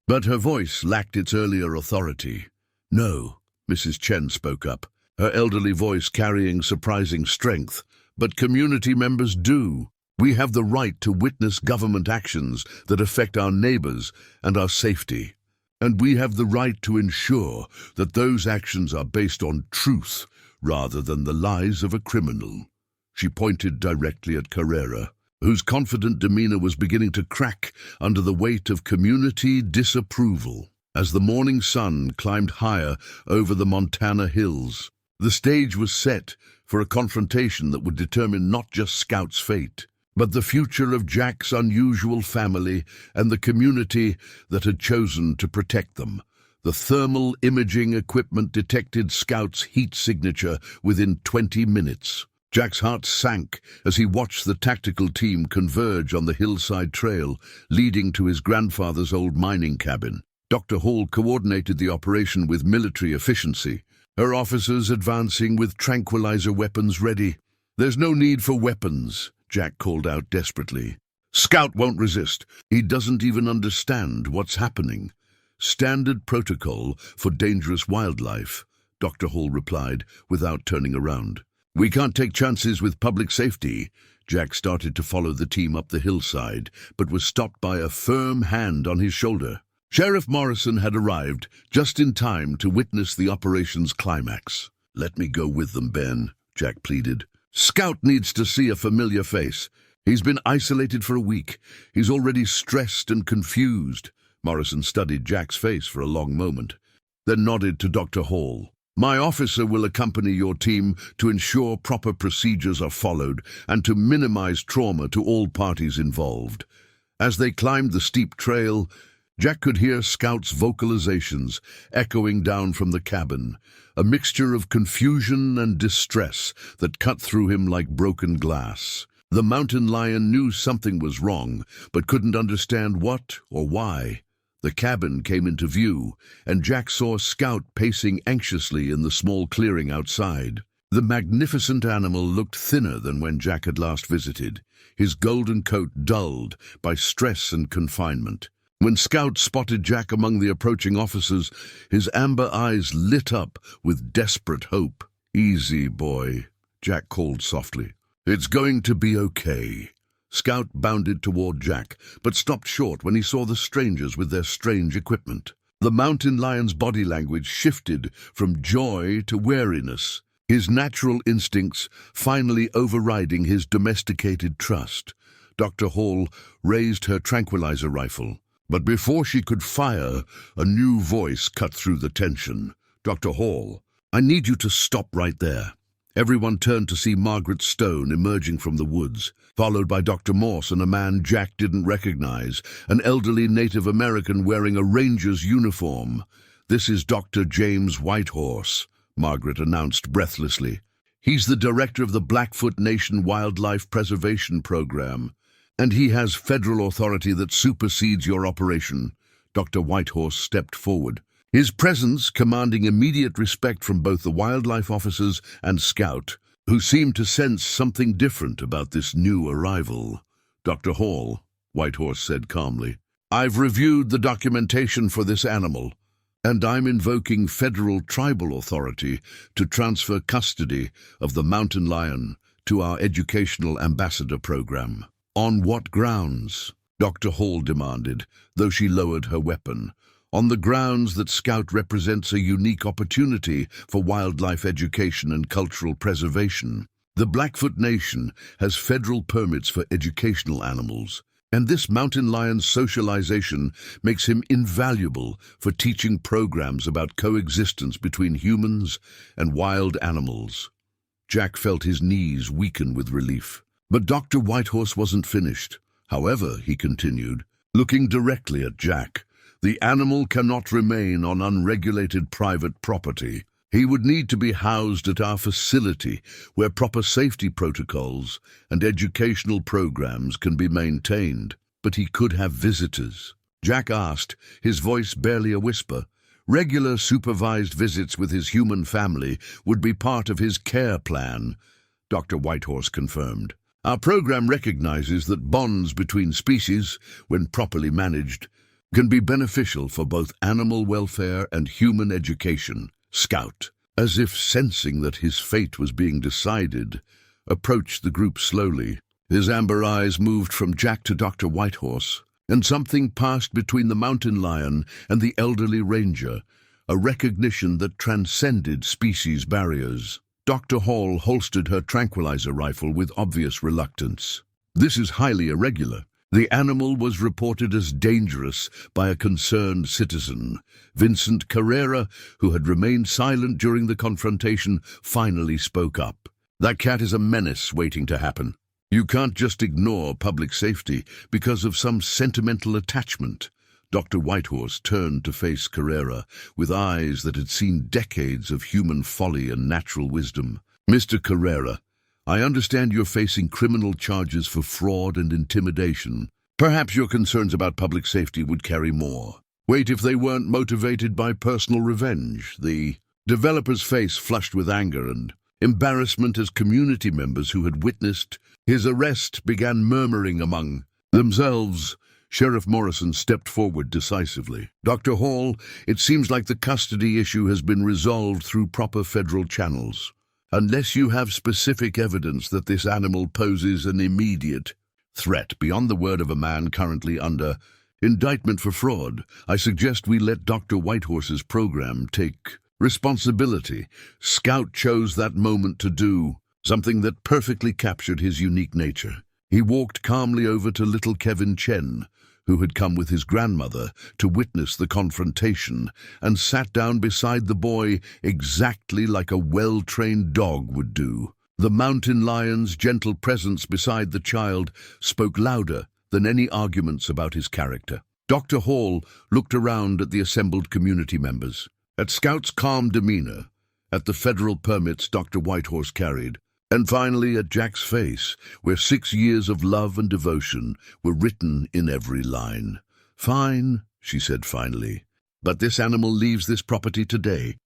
But her voice lacked its earlier authority. No, Mrs. Chen spoke up, her elderly voice carrying surprising strength. But community members do. We have the right to witness government actions that affect our neighbors and our safety. And we have the right to ensure that those actions are based on truth rather than the lies of a criminal. She pointed directly at Carrera, whose confident demeanor was beginning to crack under the weight of community disapproval. As the morning sun climbed higher over the Montana hills, the stage was set for a confrontation that would determine not just Scout's fate, but the future of Jack's unusual family and the community that had chosen to protect them. The thermal imaging equipment detected Scout's heat signature within 20 minutes. Jack's heart sank as he watched the tactical team converge on the hillside trail leading to his grandfather's old mining cabin. Dr. Hall coordinated the operation with military efficiency, her officers advancing with tranquilizer weapons ready. "There's no need for weapons," Jack called out desperately. "Scout won't resist. He doesn't even understand what's happening." "Standard protocol for dangerous wildlife," Dr. Hall replied without turning around. "We can't take chances with public safety." Jack started to follow the team up the hillside, but was stopped by a firm hand on his shoulder. Sheriff Morrison had arrived just in time to witness the operation's climax. "Let me go with them, Ben," Jack pleaded. "Scout needs to see a familiar face. He's been isolated for a week. He's already stressed and confused." Morrison studied Jack's face for a long moment, then nodded to Dr. Hall. "My officer will accompany your team to ensure proper procedures are followed and to minimize trauma to all parties involved." As they climbed the steep trail, Jack could hear Scout's vocalizations echoing down from the cabin, a mixture of confusion and distress that cut through him like broken glass. The mountain lion knew something was wrong, but couldn't understand what or why. The cabin came into view, and Jack saw Scout pacing anxiously in the small clearing outside. The magnificent animal looked thinner than when Jack had last visited, his golden coat dulled by stress and confinement. When Scout spotted Jack among the approaching officers, his amber eyes lit up with desperate hope. "Easy, boy," Jack called softly. "It's going to be okay." Scout bounded toward Jack, but stopped short when he saw the strangers with their strange equipment. The mountain lion's body language shifted from joy to wariness, his natural instincts finally overriding his domesticated trust. Dr. Hall raised her tranquilizer rifle, but before she could fire, a new voice cut through the tension. "Dr. Hall, I need you to stop right there." Everyone turned to see Margaret Stone emerging from the woods, followed by Dr. Morse and a man Jack didn't recognize, an elderly Native American wearing a ranger's uniform. "This is Dr. James Whitehorse," Margaret announced breathlessly. "He's the director of the Blackfoot Nation Wildlife Preservation Program, and he has federal authority that supersedes your operation." Dr. Whitehorse stepped forward, his presence commanding immediate respect from both the wildlife officers and Scout, who seemed to sense something different about this new arrival. "Dr. Hall," Whitehorse said calmly, "I've reviewed the documentation for this animal, and I'm invoking federal tribal authority to transfer custody of the mountain lion to our educational ambassador program." "On what grounds?" Dr. Hall demanded, though she lowered her weapon. "On the grounds that Scout represents a unique opportunity for wildlife education and cultural preservation. The Blackfoot Nation has federal permits for educational animals, and this mountain lion's socialization makes him invaluable for teaching programs about coexistence between humans and wild animals." Jack felt his knees weaken with relief. But Dr. Whitehorse wasn't finished. "However," he continued, looking directly at Jack, "the animal cannot remain on unregulated private property. He would need to be housed at our facility where proper safety protocols and educational programs can be maintained. But he could have visitors." Jack asked, his voice barely a whisper, Regular supervised visits with his human family would be part of his care plan, Dr. Whitehorse confirmed. Our program recognizes that bonds between species, when properly managed, can be beneficial for both animal welfare and human education. Scout, as if sensing that his fate was being decided, approached the group slowly. His amber eyes moved from Jack to Dr. Whitehorse, and something passed between the mountain lion and the elderly ranger, a recognition that transcended species barriers. Dr. Hall holstered her tranquilizer rifle with obvious reluctance. This is highly irregular. The animal was reported as dangerous by a concerned citizen. Vincent Carrera, who had remained silent during the confrontation, finally spoke up. That cat is a menace waiting to happen. You can't just ignore public safety because of some sentimental attachment. Dr. Whitehorse turned to face Carrera with eyes that had seen decades of human folly and natural wisdom. Mr. Carrera, I understand you're facing criminal charges for fraud and intimidation. Perhaps your concerns about public safety would carry more weight if they weren't motivated by personal revenge. The developer's face flushed with anger and embarrassment as community members who had witnessed his arrest began murmuring among themselves. Sheriff Morrison stepped forward decisively. Dr. Hall, it seems like the custody issue has been resolved through proper federal channels. Unless you have specific evidence that this animal poses an immediate threat beyond the word of a man currently under indictment for fraud, I suggest we let Dr. Whitehorse's program take responsibility. Scout chose that moment to do something that perfectly captured his unique nature. He walked calmly over to little Kevin Chen, who had come with his grandmother to witness the confrontation, and sat down beside the boy exactly like a well-trained dog would do. The mountain lion's gentle presence beside the child spoke louder than any arguments about his character. Dr. Hall looked around at the assembled community members, at Scout's calm demeanor, at the federal permits Dr. Whitehorse carried, and finally at Jack's face, where 6 years of love and devotion were written in every line. Fine, she said finally, but this animal leaves this property today,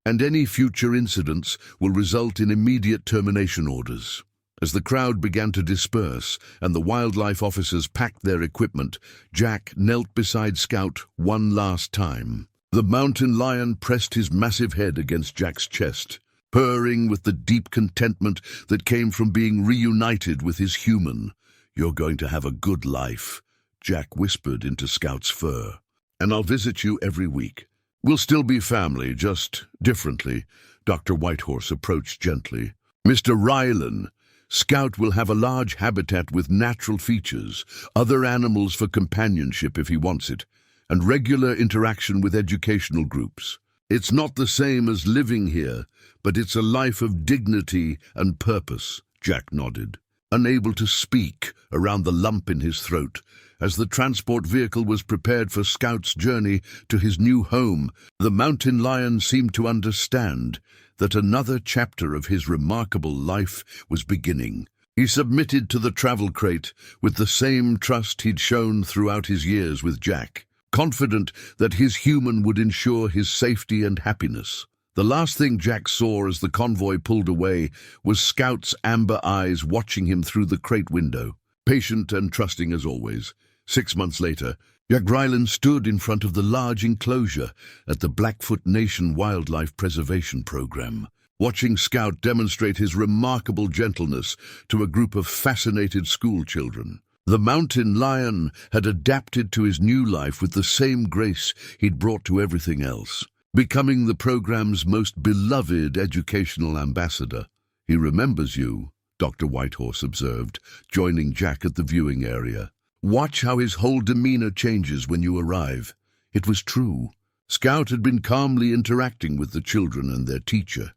and any future incidents will result in immediate termination orders. As the crowd began to disperse and the wildlife officers packed their equipment, Jack knelt beside Scout one last time. The mountain lion pressed his massive head against Jack's chest, purring with the deep contentment that came from being reunited with his human. You're going to have a good life, Jack whispered into Scout's fur. And I'll visit you every week. We'll still be family, just differently. Dr. Whitehorse approached gently. Mr. Rylan, Scout will have a large habitat with natural features, other animals for companionship if he wants it, and regular interaction with educational groups. It's not the same as living here, but it's a life of dignity and purpose, Jack nodded, unable to speak around the lump in his throat. As the transport vehicle was prepared for Scout's journey to his new home, the mountain lion seemed to understand that another chapter of his remarkable life was beginning. He submitted to the travel crate with the same trust he'd shown throughout his years with Jack, confident that his human would ensure his safety and happiness. The last thing Jack saw as the convoy pulled away was Scout's amber eyes watching him through the crate window, patient and trusting as always. 6 months later, Jack Rylan stood in front of the large enclosure at the Blackfoot Nation Wildlife Preservation Program, watching Scout demonstrate his remarkable gentleness to a group of fascinated school children. The mountain lion had adapted to his new life with the same grace he'd brought to everything else, becoming the program's most beloved educational ambassador. He remembers you, Dr. Whitehorse observed, joining Jack at the viewing area. Watch how his whole demeanor changes when you arrive. It was true. Scout had been calmly interacting with the children and their teacher,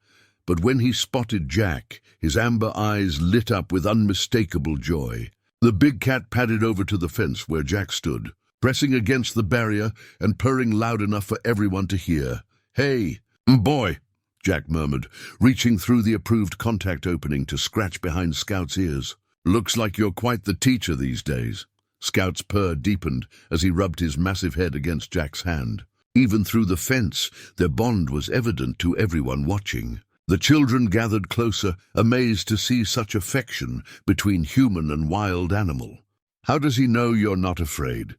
but when he spotted Jack, his amber eyes lit up with unmistakable joy. The big cat padded over to the fence where Jack stood, pressing against the barrier and purring loud enough for everyone to hear. "Hey, boy," Jack murmured, reaching through the approved contact opening to scratch behind Scout's ears. "Looks like you're quite the teacher these days." Scout's purr deepened as he rubbed his massive head against Jack's hand. Even through the fence, their bond was evident to everyone watching. The children gathered closer, amazed to see such affection between human and wild animal. "How does he know you're not afraid?"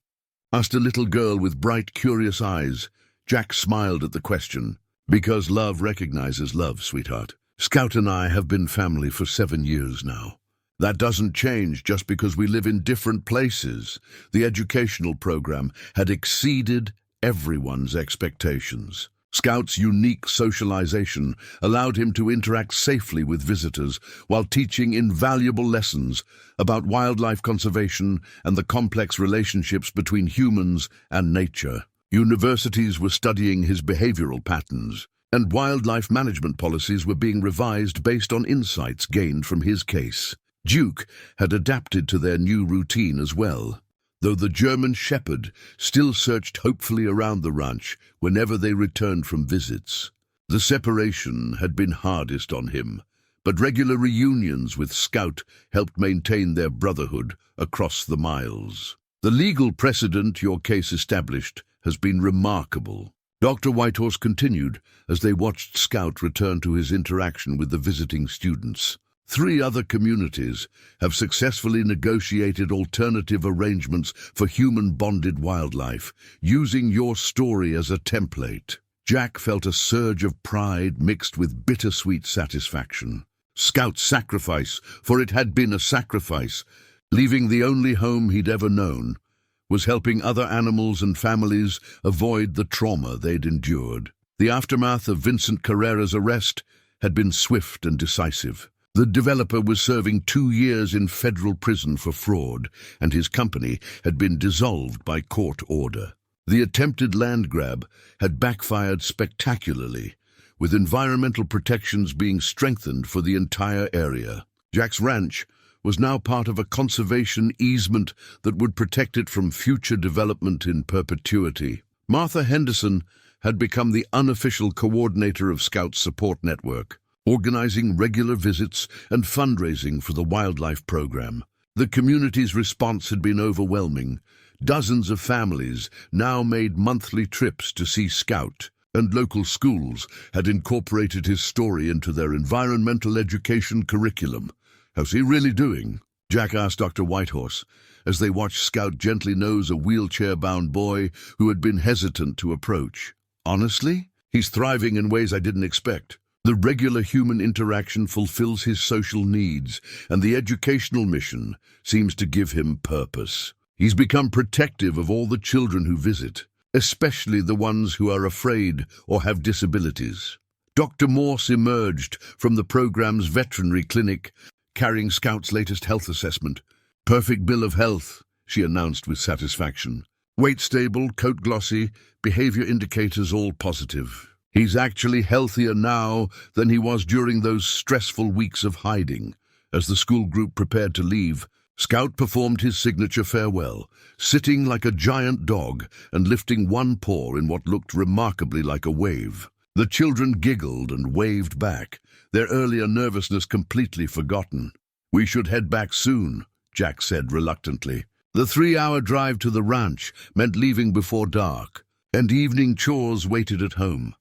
asked a little girl with bright, curious eyes. Jack smiled at the question. "Because love recognizes love, sweetheart. Scout and I have been family for 7 years now. That doesn't change just because we live in different places." The educational program had exceeded everyone's expectations. Scout's unique socialization allowed him to interact safely with visitors while teaching invaluable lessons about wildlife conservation and the complex relationships between humans and nature. Universities were studying his behavioral patterns, and wildlife management policies were being revised based on insights gained from his case. Duke had adapted to their new routine as well, though the German shepherd still searched hopefully around the ranch whenever they returned from visits. The separation had been hardest on him, but regular reunions with Scout helped maintain their brotherhood across the miles. "The legal precedent your case established has been remarkable," Dr. Whitehorse continued as they watched Scout return to his interaction with the visiting students. 3 other communities have successfully negotiated alternative arrangements for human-bonded wildlife, using your story as a template. Jack felt a surge of pride mixed with bittersweet satisfaction. Scout's sacrifice, for it had been a sacrifice, leaving the only home he'd ever known, was helping other animals and families avoid the trauma they'd endured. The aftermath of Vincent Carrera's arrest had been swift and decisive. The developer was serving 2 years in federal prison for fraud, and his company had been dissolved by court order. The attempted land grab had backfired spectacularly, with environmental protections being strengthened for the entire area. Jack's ranch was now part of a conservation easement that would protect it from future development in perpetuity. Martha Henderson had become the unofficial coordinator of Scout's support network, organizing regular visits and fundraising for the wildlife program. The community's response had been overwhelming. Dozens of families now made monthly trips to see Scout, and local schools had incorporated his story into their environmental education curriculum. "How's he really doing?" Jack asked Dr. Whitehorse, as they watched Scout gently nose a wheelchair-bound boy who had been hesitant to approach. "Honestly, he's thriving in ways I didn't expect. The regular human interaction fulfills his social needs, and the educational mission seems to give him purpose. He's become protective of all the children who visit, especially the ones who are afraid or have disabilities." Dr. Morse emerged from the program's veterinary clinic, carrying Scout's latest health assessment. "Perfect bill of health," she announced with satisfaction. "Weight stable, coat glossy, behavior indicators all positive. He's actually healthier now than he was during those stressful weeks of hiding." As the school group prepared to leave, Scout performed his signature farewell, sitting like a giant dog and lifting one paw in what looked remarkably like a wave. The children giggled and waved back, their earlier nervousness completely forgotten. "We should head back soon," Jack said reluctantly. The 3-hour drive to the ranch meant leaving before dark, and evening chores waited at home.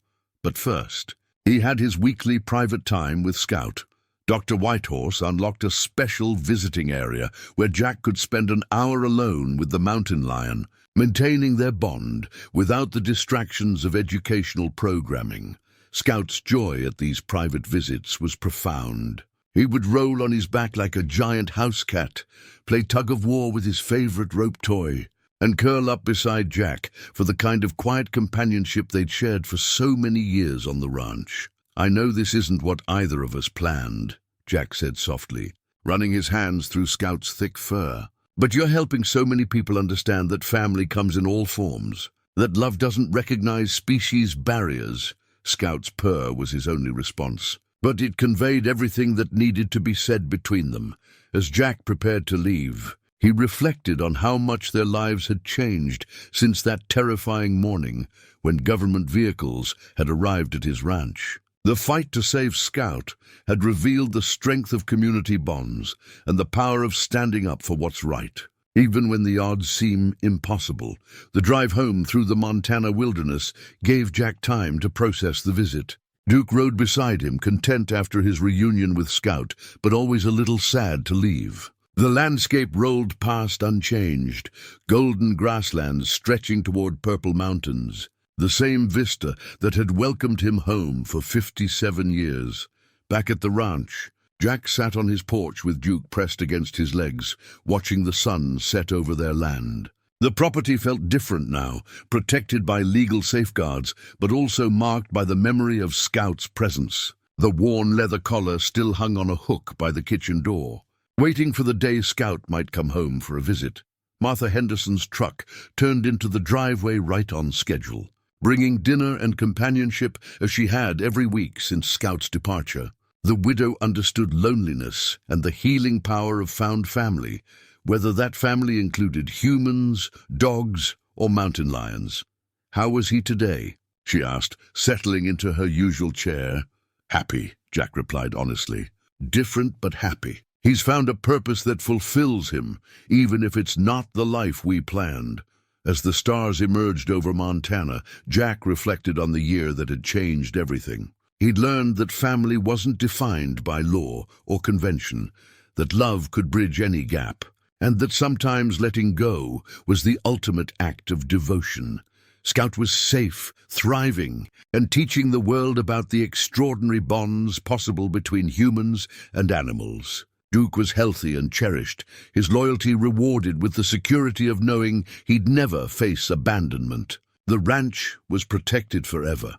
But first, he had his weekly private time with Scout. Dr. Whitehorse unlocked a special visiting area where Jack could spend an hour alone with the mountain lion, maintaining their bond without the distractions of educational programming. Scout's joy at these private visits was profound. He would roll on his back like a giant house cat, play tug-of-war with his favorite rope toy, and curl up beside Jack for the kind of quiet companionship they'd shared for so many years on the ranch. "I know this isn't what either of us planned," Jack said softly, running his hands through Scout's thick fur. "But you're helping so many people understand that family comes in all forms, that love doesn't recognize species barriers." Scout's purr was his only response, but it conveyed everything that needed to be said between them. As Jack prepared to leave, he reflected on how much their lives had changed since that terrifying morning when government vehicles had arrived at his ranch. The fight to save Scout had revealed the strength of community bonds and the power of standing up for what's right. Even when the odds seem impossible, the drive home through the Montana wilderness gave Jack time to process the visit. Duke rode beside him, content after his reunion with Scout, but always a little sad to leave. The landscape rolled past unchanged, golden grasslands stretching toward purple mountains, the same vista that had welcomed him home for 57 years. Back at the ranch, Jack sat on his porch with Duke pressed against his legs, watching the sun set over their land. The property felt different now, protected by legal safeguards, but also marked by the memory of Scout's presence. The worn leather collar still hung on a hook by the kitchen door, waiting for the day Scout might come home for a visit. Martha Henderson's truck turned into the driveway right on schedule, bringing dinner and companionship as she had every week since Scout's departure. The widow understood loneliness and the healing power of found family, whether that family included humans, dogs, or mountain lions. "How was he today?" she asked, settling into her usual chair. "Happy," Jack replied honestly. "Different but happy. He's found a purpose that fulfills him, even if it's not the life we planned." As the stars emerged over Montana, Jack reflected on the year that had changed everything. He'd learned that family wasn't defined by law or convention, that love could bridge any gap, and that sometimes letting go was the ultimate act of devotion. Scout was safe, thriving, and teaching the world about the extraordinary bonds possible between humans and animals. Duke was healthy and cherished, his loyalty rewarded with the security of knowing he'd never face abandonment. The ranch was protected forever,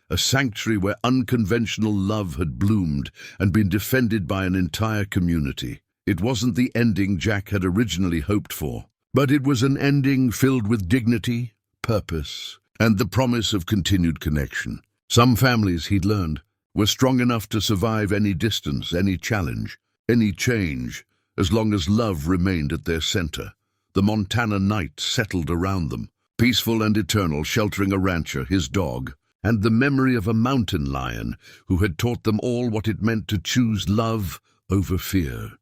a sanctuary where unconventional love had bloomed and been defended by an entire community. It wasn't the ending Jack had originally hoped for, but it was an ending filled with dignity, purpose, and the promise of continued connection. Some families, he'd learned, were strong enough to survive any distance, any challenge, any change, as long as love remained at their center. The Montana night settled around them, peaceful and eternal, sheltering a rancher, his dog, and the memory of a mountain lion who had taught them all what it meant to choose love over fear.